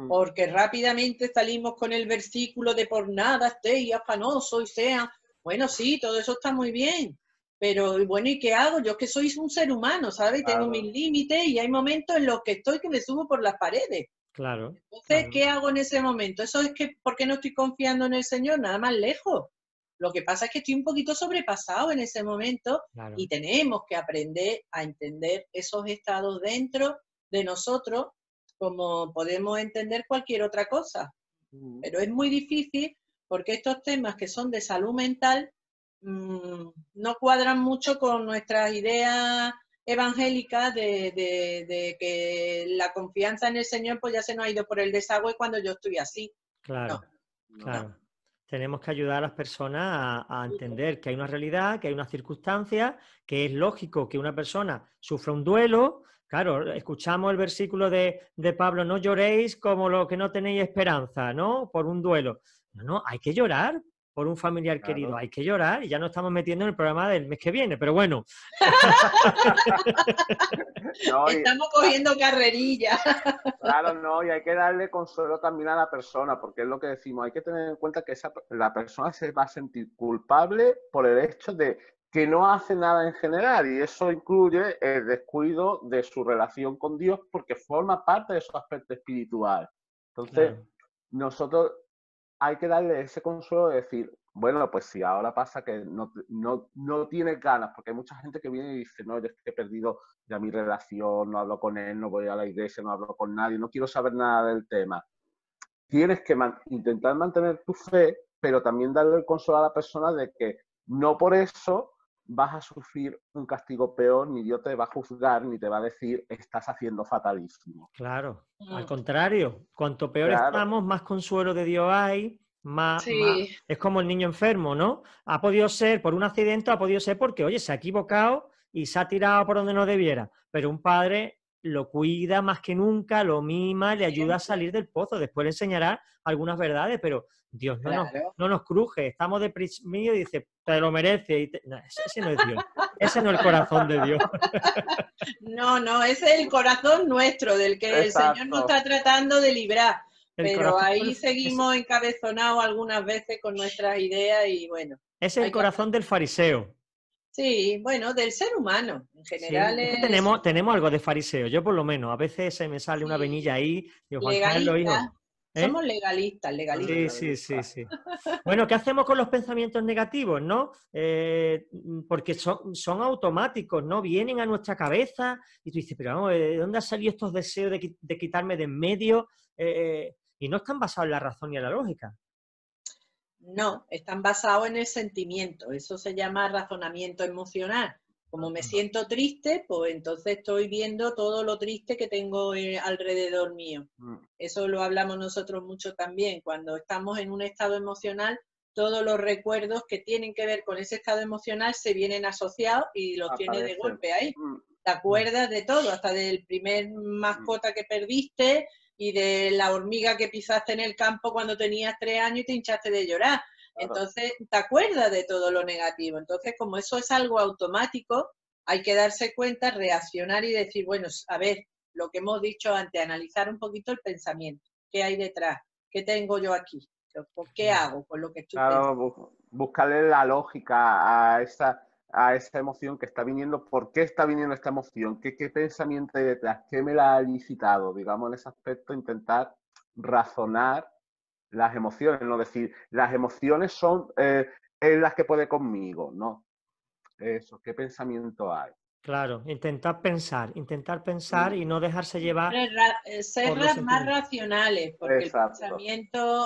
porque rápidamente salimos con el versículo de por nada estéis afanosos y sea, bueno, sí, todo eso está muy bien, pero bueno, ¿y qué hago? Yo que soy un ser humano, ¿sabes? Tengo mis límites y hay momentos en los que estoy que me subo por las paredes. Claro. Entonces, ¿qué hago en ese momento? Eso es que, ¿por qué no estoy confiando en el Señor? Nada más lejos. Lo que pasa es que estoy un poquito sobrepasado en ese momento y tenemos que aprender a entender esos estados dentro de nosotros como podemos entender cualquier otra cosa. Pero es muy difícil porque estos temas que son de salud mental no cuadran mucho con nuestras ideas evangélicas de que la confianza en el Señor pues ya se nos ha ido por el desagüe cuando yo estoy así. Claro. Tenemos que ayudar a las personas a entender que hay una realidad, que hay unas circunstancias, que es lógico que una persona sufra un duelo. Claro, escuchamos el versículo de Pablo, no lloréis como lo que no tenéis esperanza, ¿no? Por un duelo. No, hay que llorar por un familiar querido, hay que llorar y ya nos estamos metiendo en el programa del mes que viene, pero bueno. Estamos cogiendo carrerilla. Claro, no, y hay que darle consuelo también a la persona, porque es lo que decimos, hay que tener en cuenta que la persona se va a sentir culpable por el hecho de que no hace nada en general, y eso incluye el descuido de su relación con Dios, porque forma parte de su aspecto espiritual. Entonces, nosotros hay que darle ese consuelo de decir, bueno, pues si ahora pasa que no tienes ganas, porque hay mucha gente que viene y dice, no, yo es que he perdido ya mi relación, no hablo con él, no voy a la iglesia, no hablo con nadie, no quiero saber nada del tema. Tienes que intentar mantener tu fe, pero también darle el consuelo a la persona de que no por eso vas a sufrir un castigo peor, ni Dios te va a juzgar, ni te va a decir, estás haciendo fatalísimo. Claro, al contrario, cuanto peor estamos, más consuelo de Dios hay, más, es como el niño enfermo, ¿no? Ha podido ser por un accidente, ha podido ser porque, oye, se ha equivocado y se ha tirado por donde no debiera, pero un padre lo cuida más que nunca, lo mima, le ayuda a salir del pozo, después le enseñará algunas verdades, pero Dios no nos cruje, estamos deprimidos y dice, te lo mereces. No, ese no es Dios, ese no es el corazón de Dios. No, ese es el corazón nuestro, del que el Señor nos está tratando de librar. El pero corazón ahí del- seguimos encabezonados algunas veces con nuestras ideas y bueno, es hay el que corazón del fariseo. sí, bueno, del ser humano en Sí, general es que es tenemos algo de fariseo. Yo por lo menos, a veces se me sale una sí, venilla ahí, digo, Juan Carlos, legalistas, hijo, ¿eh? somos legalistas, Son Sí, legalistas. sí, sí, legalistas. sí. Bueno, ¿qué hacemos con los pensamientos negativos, no? Porque son automáticos, ¿no? Vienen a nuestra cabeza y tú dices, pero vamos, ¿de dónde han salido estos deseos de quitarme de en medio? Y no están basados en la razón ni en la lógica. No, están basados en el sentimiento, eso se llama razonamiento emocional. Como me siento triste, pues entonces estoy viendo todo lo triste que tengo alrededor mío. Mm. Eso lo hablamos nosotros mucho también. Cuando estamos en un estado emocional, todos los recuerdos que tienen que ver con ese estado emocional se vienen asociados y los tienes de Aparecen. golpe ahí. Mm. Te acuerdas de todo, hasta del primer mascota que perdiste y de la hormiga que pisaste en el campo cuando tenías 3 años y te hinchaste de llorar. Claro. Entonces, te acuerdas de todo lo negativo. Entonces, como eso es algo automático, hay que darse cuenta, reaccionar y decir, bueno, a ver, lo que hemos dicho antes, analizar un poquito el pensamiento. ¿Qué hay detrás? ¿Qué tengo yo aquí? ¿Qué hago con lo que estoy pensando? Claro, buscarle la lógica a esa emoción que está viniendo. ¿Por qué está viniendo esta emoción? ¿Qué pensamiento hay detrás? ¿Qué me la ha elicitado? Digamos, en ese aspecto, intentar razonar las emociones, no decir, las emociones son las que puede conmigo, no. Eso, ¿qué pensamiento hay? Claro, intentar pensar y no dejarse llevar Ser por los más sentimientos. racionales, porque Exacto.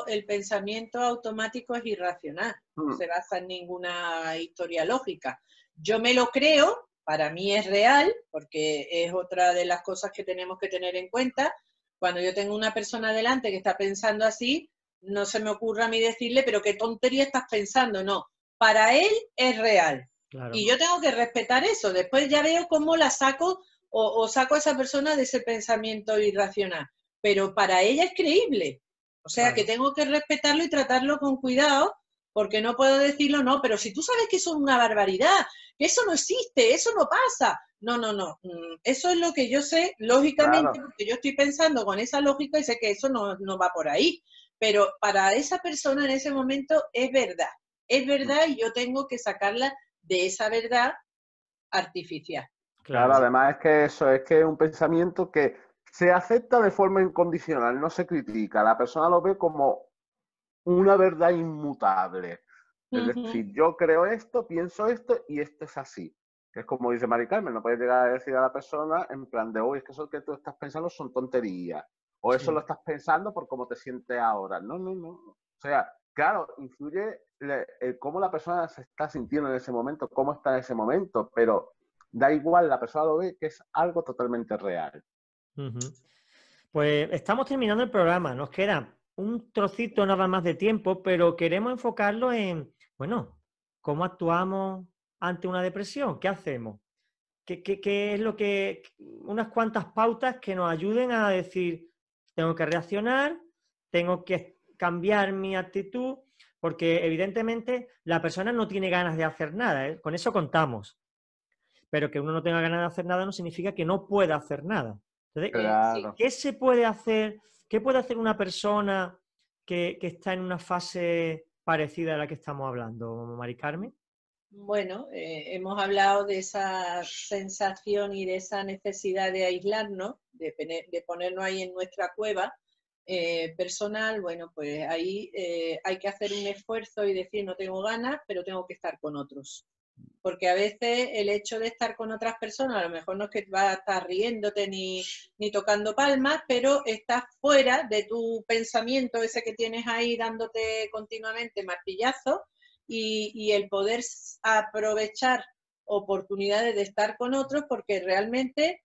el pensamiento automático es irracional, no Mm. se basa en ninguna historia lógica. Yo me lo creo, para mí es real, porque es otra de las cosas que tenemos que tener en cuenta. Cuando yo tengo una persona delante que está pensando así, no se me ocurre a mí decirle, pero qué tontería estás pensando, no. Para él es real. Claro. Y yo tengo que respetar eso. Después ya veo cómo la saco o saco a esa persona de ese pensamiento irracional. Pero para ella es creíble. O sea que Claro. tengo que respetarlo y tratarlo con cuidado, porque no puedo decirlo, no, pero si tú sabes que eso es una barbaridad, que eso no existe, eso no pasa. No, no, no. Eso es lo que yo sé, lógicamente, Claro. porque yo estoy pensando con esa lógica y sé que eso no va por ahí. Pero para esa persona en ese momento es verdad. Es verdad y yo tengo que sacarla de esa verdad artificial. Claro, Claro. además es que eso es que es un pensamiento que se acepta de forma incondicional, no se critica. La persona lo ve como una verdad inmutable. Es Ujú. decir, yo creo esto, pienso esto y esto es así. Que es como dice Mari Carmen, no puedes llegar a decir a la persona en plan de, oye, es que eso que tú estás pensando son tonterías. O eso lo Sí. estás pensando por cómo te sientes ahora. No, no, no. O sea, claro, influye cómo la persona se está sintiendo en ese momento, cómo está en ese momento, pero da igual, la persona lo ve que es algo totalmente real. Ujú. Pues estamos terminando el programa. Nos queda un trocito nada más de tiempo, pero queremos enfocarlo en, bueno, cómo actuamos ante una depresión. ¿Qué hacemos? ¿Qué es lo que, unas cuantas pautas que nos ayuden a decir, tengo que reaccionar, tengo que cambiar mi actitud, porque evidentemente la persona no tiene ganas de hacer nada, ¿eh? Con eso contamos, pero que uno no tenga ganas de hacer nada no significa que no pueda hacer nada. Entonces, Sí. Claro. ¿qué se puede hacer? ¿Qué puede hacer una persona que está en una fase parecida a la que estamos hablando, Mari Carmen? Bueno, hemos hablado de esa sensación y de esa necesidad de aislarnos, de ponernos ahí en nuestra cueva personal. Bueno, pues ahí hay que hacer un esfuerzo y decir, no tengo ganas, pero tengo que estar con otros. Porque a veces el hecho de estar con otras personas, a lo mejor no es que vas a estar riéndote ni tocando palmas, pero estás fuera de tu pensamiento ese que tienes ahí dándote continuamente martillazos y el poder aprovechar oportunidades de estar con otros porque realmente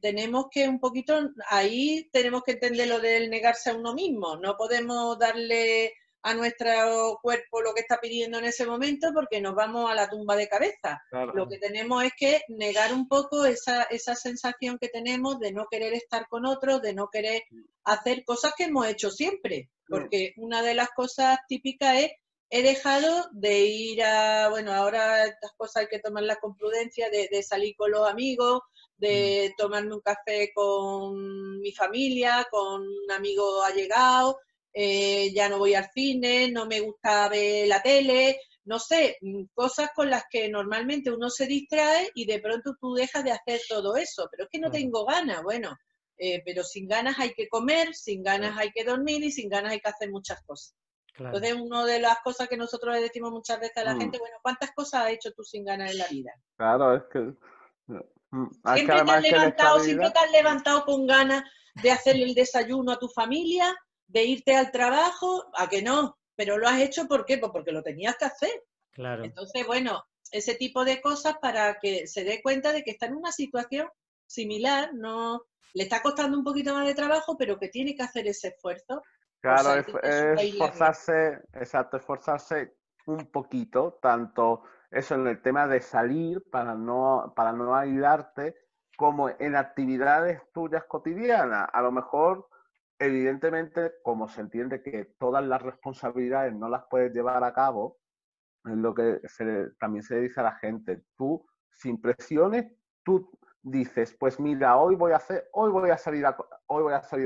tenemos que un poquito, ahí tenemos que entender lo del negarse a uno mismo, no podemos darle a nuestro cuerpo lo que está pidiendo en ese momento porque nos vamos a la tumba de cabeza. Claro. Lo que tenemos es que negar un poco esa sensación que tenemos de no querer estar con otros, de no querer hacer cosas que hemos hecho siempre, porque una de las cosas típicas es he dejado de ir a, bueno, ahora estas cosas hay que tomarlas con prudencia, de salir con los amigos, de tomarme un café con mi familia, con un amigo allegado, ya no voy al cine, no me gusta ver la tele, no sé, cosas con las que normalmente uno se distrae y de pronto tú dejas de hacer todo eso, pero es que no tengo ganas, bueno, pero sin ganas hay que comer, sin ganas hay que dormir y sin ganas hay que hacer muchas cosas. Claro. Entonces, una de las cosas que nosotros le decimos muchas veces a la gente, bueno, ¿cuántas cosas has hecho tú sin ganas en la vida? Claro, es que... Siempre te has levantado con ganas de hacerle el desayuno a tu familia, de irte al trabajo, a que no, pero lo has hecho ¿por qué? Pues porque lo tenías que hacer. Claro. Entonces, bueno, ese tipo de cosas para que se dé cuenta de que está en una situación similar, no le está costando un poquito más de trabajo, pero que tiene que hacer ese esfuerzo. Claro, es esforzarse un poquito, tanto eso en el tema de salir para no aislarte, como en actividades tuyas cotidianas. A lo mejor, evidentemente, como se entiende que todas las responsabilidades no las puedes llevar a cabo, es lo que también se le dice a la gente. Tú, sin presiones, tú dices, pues mira, hoy voy a salir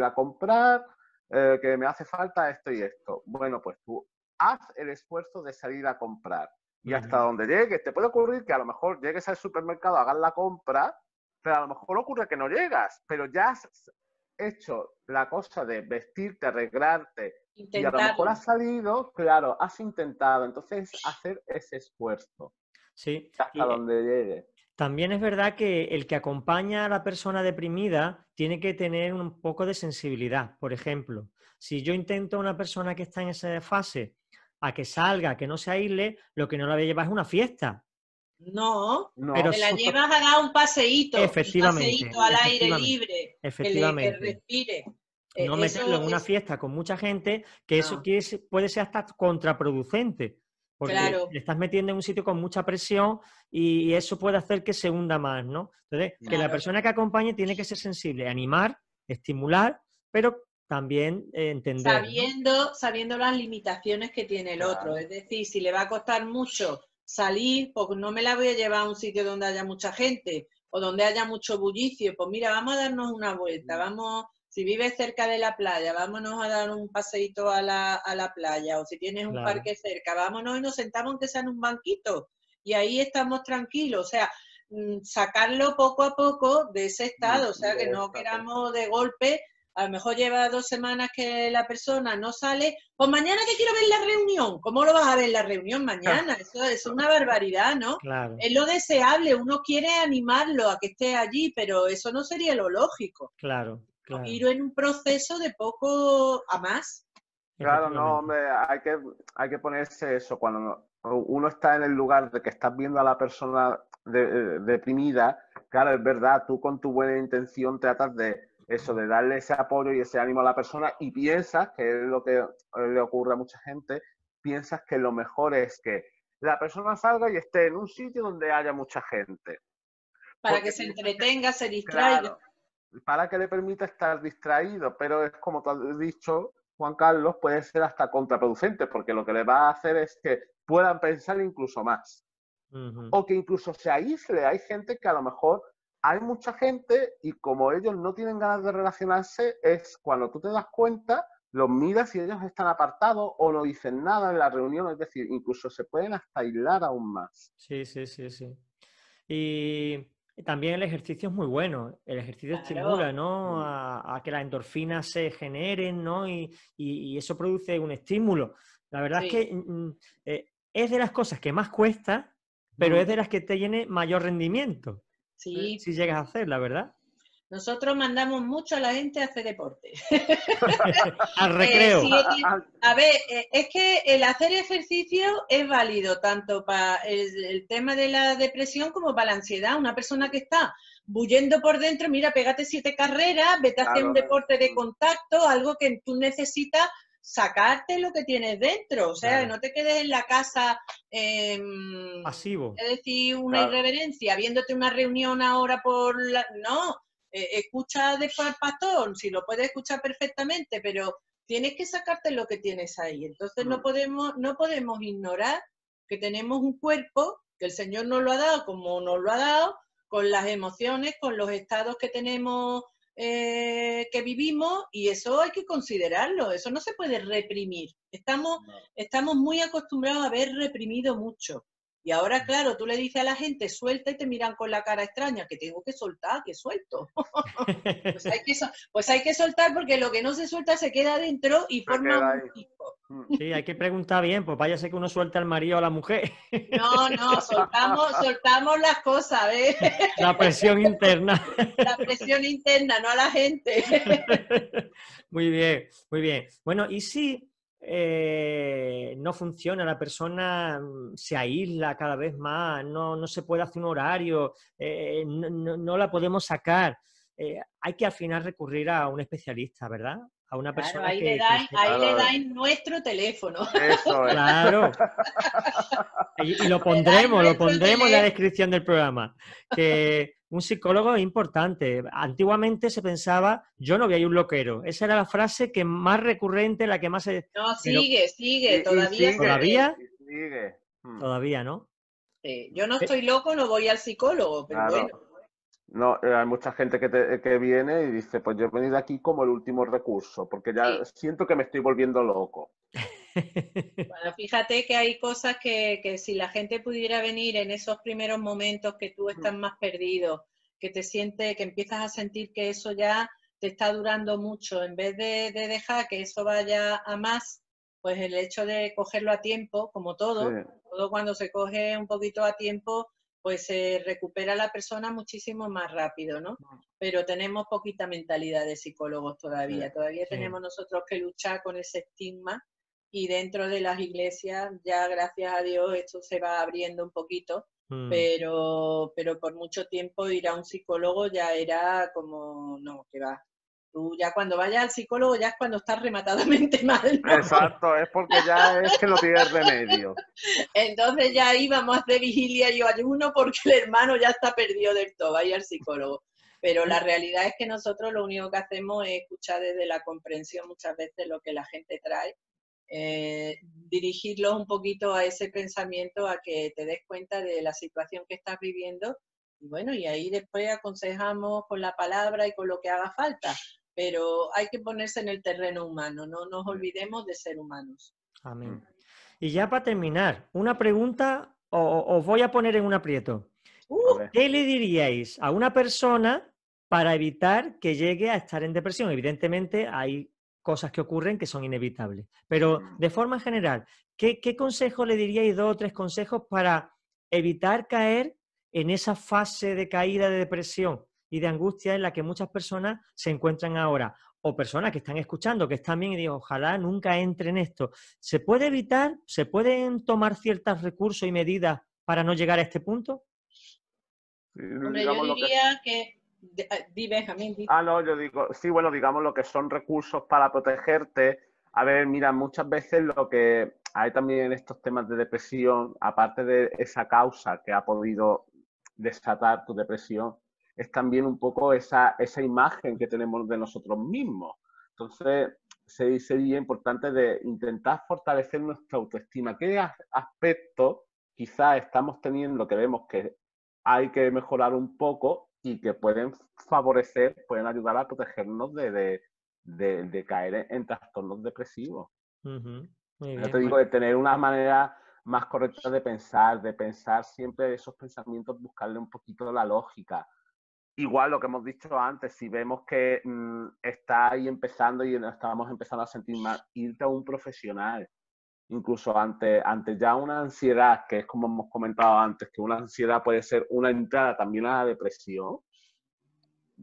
a comprar, que me hace falta esto y esto. Bueno, pues tú haz el esfuerzo de salir a comprar. Y hasta donde llegues, te puede ocurrir que a lo mejor llegues al supermercado, hagas la compra, pero a lo mejor ocurre que no llegas, pero ya has hecho la cosa de vestirte, arreglarte, y a lo mejor has salido, claro, has intentado, entonces hacer ese esfuerzo. Sí. Hasta donde llegue. También es verdad que el que acompaña a la persona deprimida tiene que tener un poco de sensibilidad. Por ejemplo, si yo intento a una persona que está en esa fase a que salga, que no se aísle, lo que no la voy a llevar es una fiesta. No, pero te la llevas a dar un paseíto. Efectivamente. Un paseíto al aire libre. Efectivamente. Que respire. No meterlo en una fiesta con mucha gente, que eso puede ser hasta contraproducente. Porque le estás metiendo en un sitio con mucha presión y eso puede hacer que se hunda más, ¿no? Entonces, que la persona que acompañe tiene que ser sensible, animar, estimular, pero también entender. Sabiendo las limitaciones que tiene el otro. Es decir, si le va a costar mucho salir, pues no me la voy a llevar a un sitio donde haya mucha gente o donde haya mucho bullicio. Pues mira, vamos a darnos una vuelta, vamos... Si vives cerca de la playa, vámonos a dar un paseíto a la playa. O si tienes un parque cerca, vámonos y nos sentamos aunque sea en un banquito. Y ahí estamos tranquilos. O sea, sacarlo poco a poco de ese estado. O sea, que no queramos de golpe. A lo mejor lleva 2 semanas que la persona no sale. Pues mañana que quiero ver la reunión. ¿Cómo lo vas a ver la reunión mañana? Eso es una barbaridad, ¿no? Claro. Es lo deseable. Uno quiere animarlo a que esté allí, pero eso no sería lo lógico. Claro. Claro. Ir en un proceso de poco a más. Claro, no, hombre, hay que ponerse eso. Cuando uno está en el lugar de que estás viendo a la persona deprimida, claro, es verdad, tú con tu buena intención tratas de eso, de darle ese apoyo y ese ánimo a la persona y piensas, que es lo que le ocurre a mucha gente, piensas que lo mejor es que la persona salga y esté en un sitio donde haya mucha gente. Para que se entretenga, se distraiga. Claro, para que le permita estar distraído, pero es como tú has dicho, Juan Carlos, puede ser hasta contraproducente, porque lo que le va a hacer es que puedan pensar incluso más. O que incluso se aísle. Hay gente que a lo mejor, hay mucha gente y como ellos no tienen ganas de relacionarse, es cuando tú te das cuenta, los miras y ellos están apartados o no dicen nada en la reunión, es decir, incluso se pueden hasta aislar aún más. Sí. Y también el ejercicio es muy bueno. El ejercicio estimula, ¿no? A que las endorfinas se generen, ¿no? Y eso produce un estímulo. La verdad es que es de las cosas que más cuesta, pero es de las que te tiene mayor rendimiento. Sí. Si llegas a hacerla, ¿verdad? Nosotros mandamos mucho a la gente a hacer deporte. Al recreo. A ver, es que el hacer ejercicio es válido tanto para el tema de la depresión como para la ansiedad. Una persona que está bullendo por dentro, mira, pégate 7 carreras, vete a hacer un deporte de contacto, algo que tú necesitas sacarte lo que tienes dentro. O sea, no te quedes en la casa pasivo. Es decir, una irreverencia, viéndote una reunión ahora por la... No. Escucha después al pastor, si lo puedes escuchar perfectamente, pero tienes que sacarte lo que tienes ahí. Entonces no podemos ignorar que tenemos un cuerpo, que el Señor nos lo ha dado como nos lo ha dado, con las emociones, con los estados que tenemos, que vivimos, y eso hay que considerarlo, eso no se puede reprimir. Estamos muy acostumbrados a haber reprimido mucho. Y ahora, claro, tú le dices a la gente, suelta, y te miran con la cara extraña, que tengo que soltar, que suelto. Pues hay que soltar, porque lo que no se suelta se queda dentro y forma un pico. Sí, hay que preguntar bien, pues váyase que uno suelte al marido o a la mujer. No, soltamos las cosas, ¿ves? La presión interna. La presión interna, no a la gente. Muy bien, muy bien. Bueno, ¿y si no funciona, la persona se aísla cada vez más, no se puede hacer un horario, no la podemos sacar? Hay que al final recurrir a un especialista, ¿verdad? A una persona ahí que le dais nuestro teléfono. Eso es. Claro. Y lo pondremos en la descripción del programa. Que un psicólogo es importante. Antiguamente se pensaba, yo no voy a ir un loquero. Esa era la frase que más recurrente, la que más se... No, sigue, todavía sigue. ¿Todavía? Sigue. Todavía, ¿no? Sí. Yo no estoy loco, no voy al psicólogo, pero Claro. bueno. No, hay mucha gente que viene y dice, pues yo he venido aquí como el último recurso, porque ya siento que me estoy volviendo loco. Bueno, fíjate que hay cosas que si la gente pudiera venir en esos primeros momentos que tú estás más perdido, que te sientes, que empiezas a sentir que eso ya te está durando mucho, en vez de dejar que eso vaya a más, pues el hecho de cogerlo a tiempo, como todo cuando se coge un poquito a tiempo, pues se recupera la persona muchísimo más rápido, ¿no? Pero tenemos poquita mentalidad de psicólogos todavía. Todavía tenemos nosotros que luchar con ese estigma, y dentro de las iglesias ya, gracias a Dios, esto se va abriendo un poquito, pero por mucho tiempo ir a un psicólogo ya era como, no, que va. Tú ya cuando vayas al psicólogo ya es cuando estás rematadamente mal, ¿no? Exacto, es porque ya es que no tienes remedio. Entonces ya íbamos a hacer vigilia y ayuno porque el hermano ya está perdido del todo, vaya al psicólogo. Pero la realidad es que nosotros lo único que hacemos es escuchar desde la comprensión muchas veces lo que la gente trae, dirigirlos un poquito a ese pensamiento, a que te des cuenta de la situación que estás viviendo, y bueno, y ahí después aconsejamos con la palabra y con lo que haga falta, pero hay que ponerse en el terreno humano, no nos olvidemos de ser humanos. Amén. Y ya para terminar, una pregunta, os voy a poner en un aprieto. ¿Qué le diríais a una persona para evitar que llegue a estar en depresión? Evidentemente hay cosas que ocurren que son inevitables, pero de forma general, ¿qué consejo le diríais, 2 o 3 consejos para evitar caer en esa fase de caída de depresión y de angustia en la que muchas personas se encuentran ahora? O personas que están escuchando, que están bien y digo, ojalá nunca entre en esto. ¿Se puede evitar? ¿Se pueden tomar ciertos recursos y medidas para no llegar a este punto? Hombre, yo diría que... Di, Benjamín, di. No, yo digo, sí, bueno, digamos lo que son recursos para protegerte. A ver, mira, muchas veces lo que hay también en estos temas de depresión, aparte de esa causa que ha podido desatar tu depresión, es también un poco esa imagen que tenemos de nosotros mismos. Entonces, sería importante de intentar fortalecer nuestra autoestima. ¿Qué aspectos quizás estamos teniendo que vemos que hay que mejorar un poco y que pueden favorecer, pueden ayudar a protegernos de caer en trastornos depresivos? Ya te digo, de tener una manera más correcta de pensar siempre esos pensamientos, buscarle un poquito la lógica. Igual lo que hemos dicho antes, si vemos que está ahí empezando y nos estamos empezando a sentir mal, irte a un profesional. Incluso ante ya una ansiedad, que es como hemos comentado antes, que una ansiedad puede ser una entrada también a la depresión.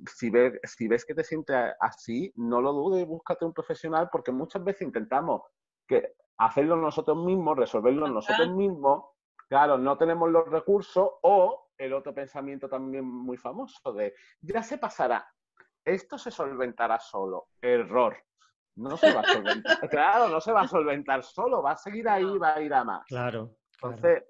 Si ves que te sientes así, no lo dudes, búscate un profesional, porque muchas veces intentamos hacerlo nosotros mismos, resolverlo nosotros mismos. Claro, no tenemos los recursos, o el otro pensamiento también muy famoso de, ya se pasará, esto se solventará solo. Error. No se va a solventar. Claro, no se va a solventar solo, va a seguir ahí, va a ir a más. Claro. Entonces,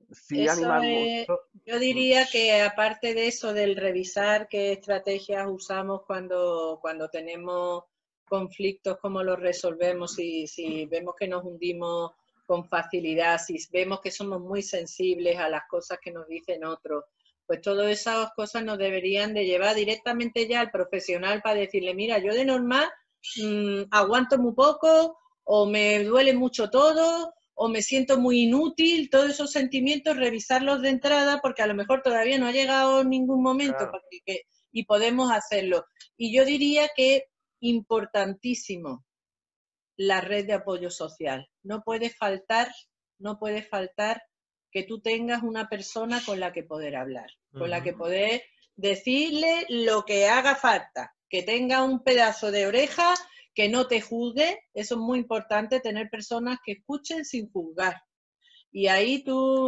sí, animar mucho. Yo diría que aparte de eso, del revisar qué estrategias usamos cuando tenemos conflictos, cómo los resolvemos, si vemos que nos hundimos con facilidad, si vemos que somos muy sensibles a las cosas que nos dicen otros, pues todas esas cosas nos deberían de llevar directamente ya al profesional para decirle, mira, yo de normal aguanto muy poco, o me duele mucho todo, o me siento muy inútil, todos esos sentimientos, revisarlos de entrada, porque a lo mejor todavía no ha llegado ningún momento Claro. para y podemos hacerlo. Y yo diría que importantísimo la red de apoyo social. No puede faltar que tú tengas una persona con la que poder hablar, con la que poder decirle lo que haga falta, que tenga un pedazo de oreja, que no te juzgue. Eso es muy importante, tener personas que escuchen sin juzgar. Y ahí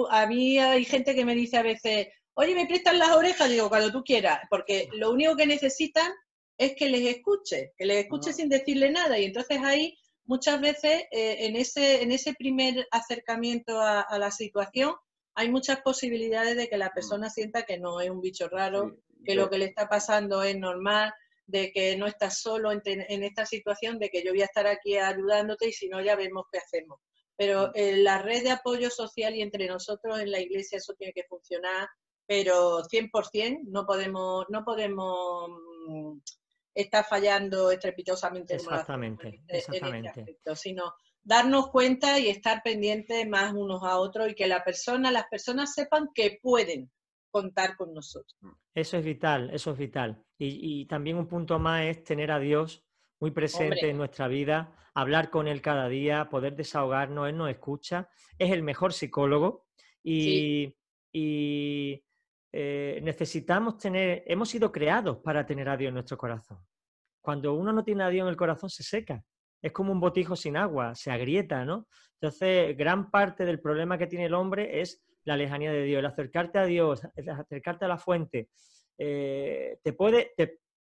a mí hay gente que me dice a veces, oye, ¿me prestas las orejas? Digo, cuando tú quieras, porque lo único que necesitan es que les escuche sin decirle nada. Y entonces ahí muchas veces en ese primer acercamiento a la situación hay muchas posibilidades de que la persona sienta que no es un bicho raro, que lo que le está pasando es normal, de que no estás solo en esta situación, de que yo voy a estar aquí ayudándote y si no ya vemos qué hacemos. Pero la red de apoyo social y entre nosotros en la iglesia eso tiene que funcionar, pero 100%, no podemos estar fallando estrepitosamente Exactamente, en este exactamente. aspecto, sino darnos cuenta y estar pendientes más unos a otros y que las personas sepan que pueden contar con nosotros. Eso es vital, eso es vital. Y también un punto más es tener a Dios muy presente Hombre. en nuestra vida, hablar con Él cada día, poder desahogarnos, Él nos escucha, es el mejor psicólogo Sí. y necesitamos hemos sido creados para tener a Dios en nuestro corazón. Cuando uno no tiene a Dios en el corazón se seca, es como un botijo sin agua, se agrieta, ¿no? Entonces, gran parte del problema que tiene el hombre es la lejanía de Dios, el acercarte a Dios, el acercarte a la fuente.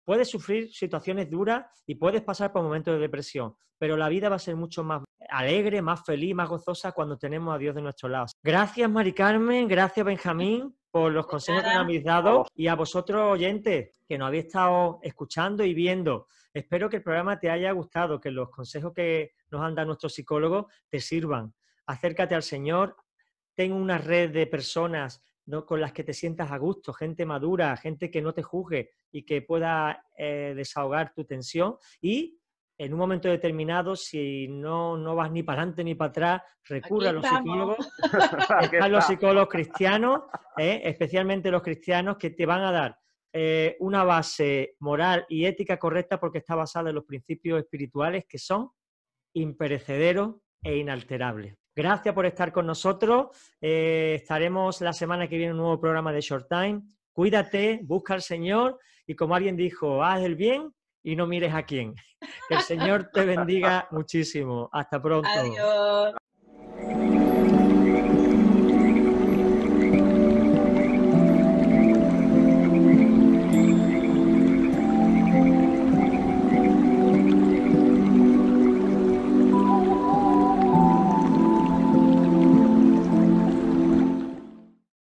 Puedes sufrir situaciones duras y puedes pasar por momentos de depresión, pero la vida va a ser mucho más alegre, más feliz, más gozosa cuando tenemos a Dios de nuestro lado. Gracias, Mari Carmen, gracias, Benjamín, por los consejos que nos habéis dado y a vosotros, oyentes, que nos habéis estado escuchando y viendo. Espero que el programa te haya gustado, que los consejos que nos han dado nuestros psicólogos te sirvan. Acércate al Señor, ten una red de personas, ¿no?, con las que te sientas a gusto, gente madura, gente que no te juzgue y que pueda desahogar tu tensión. Y en un momento determinado, si no vas ni para adelante ni para atrás, recurre a los psicólogos. Están los psicólogos cristianos, especialmente los cristianos, que te van a dar una base moral y ética correcta porque está basada en los principios espirituales que son imperecederos e inalterables. Gracias por estar con nosotros. Estaremos la semana que viene en un nuevo programa de Short Time. Cuídate, busca al Señor y, como alguien dijo, haz el bien y no mires a quién. Que el Señor te bendiga muchísimo. Hasta pronto. Adiós.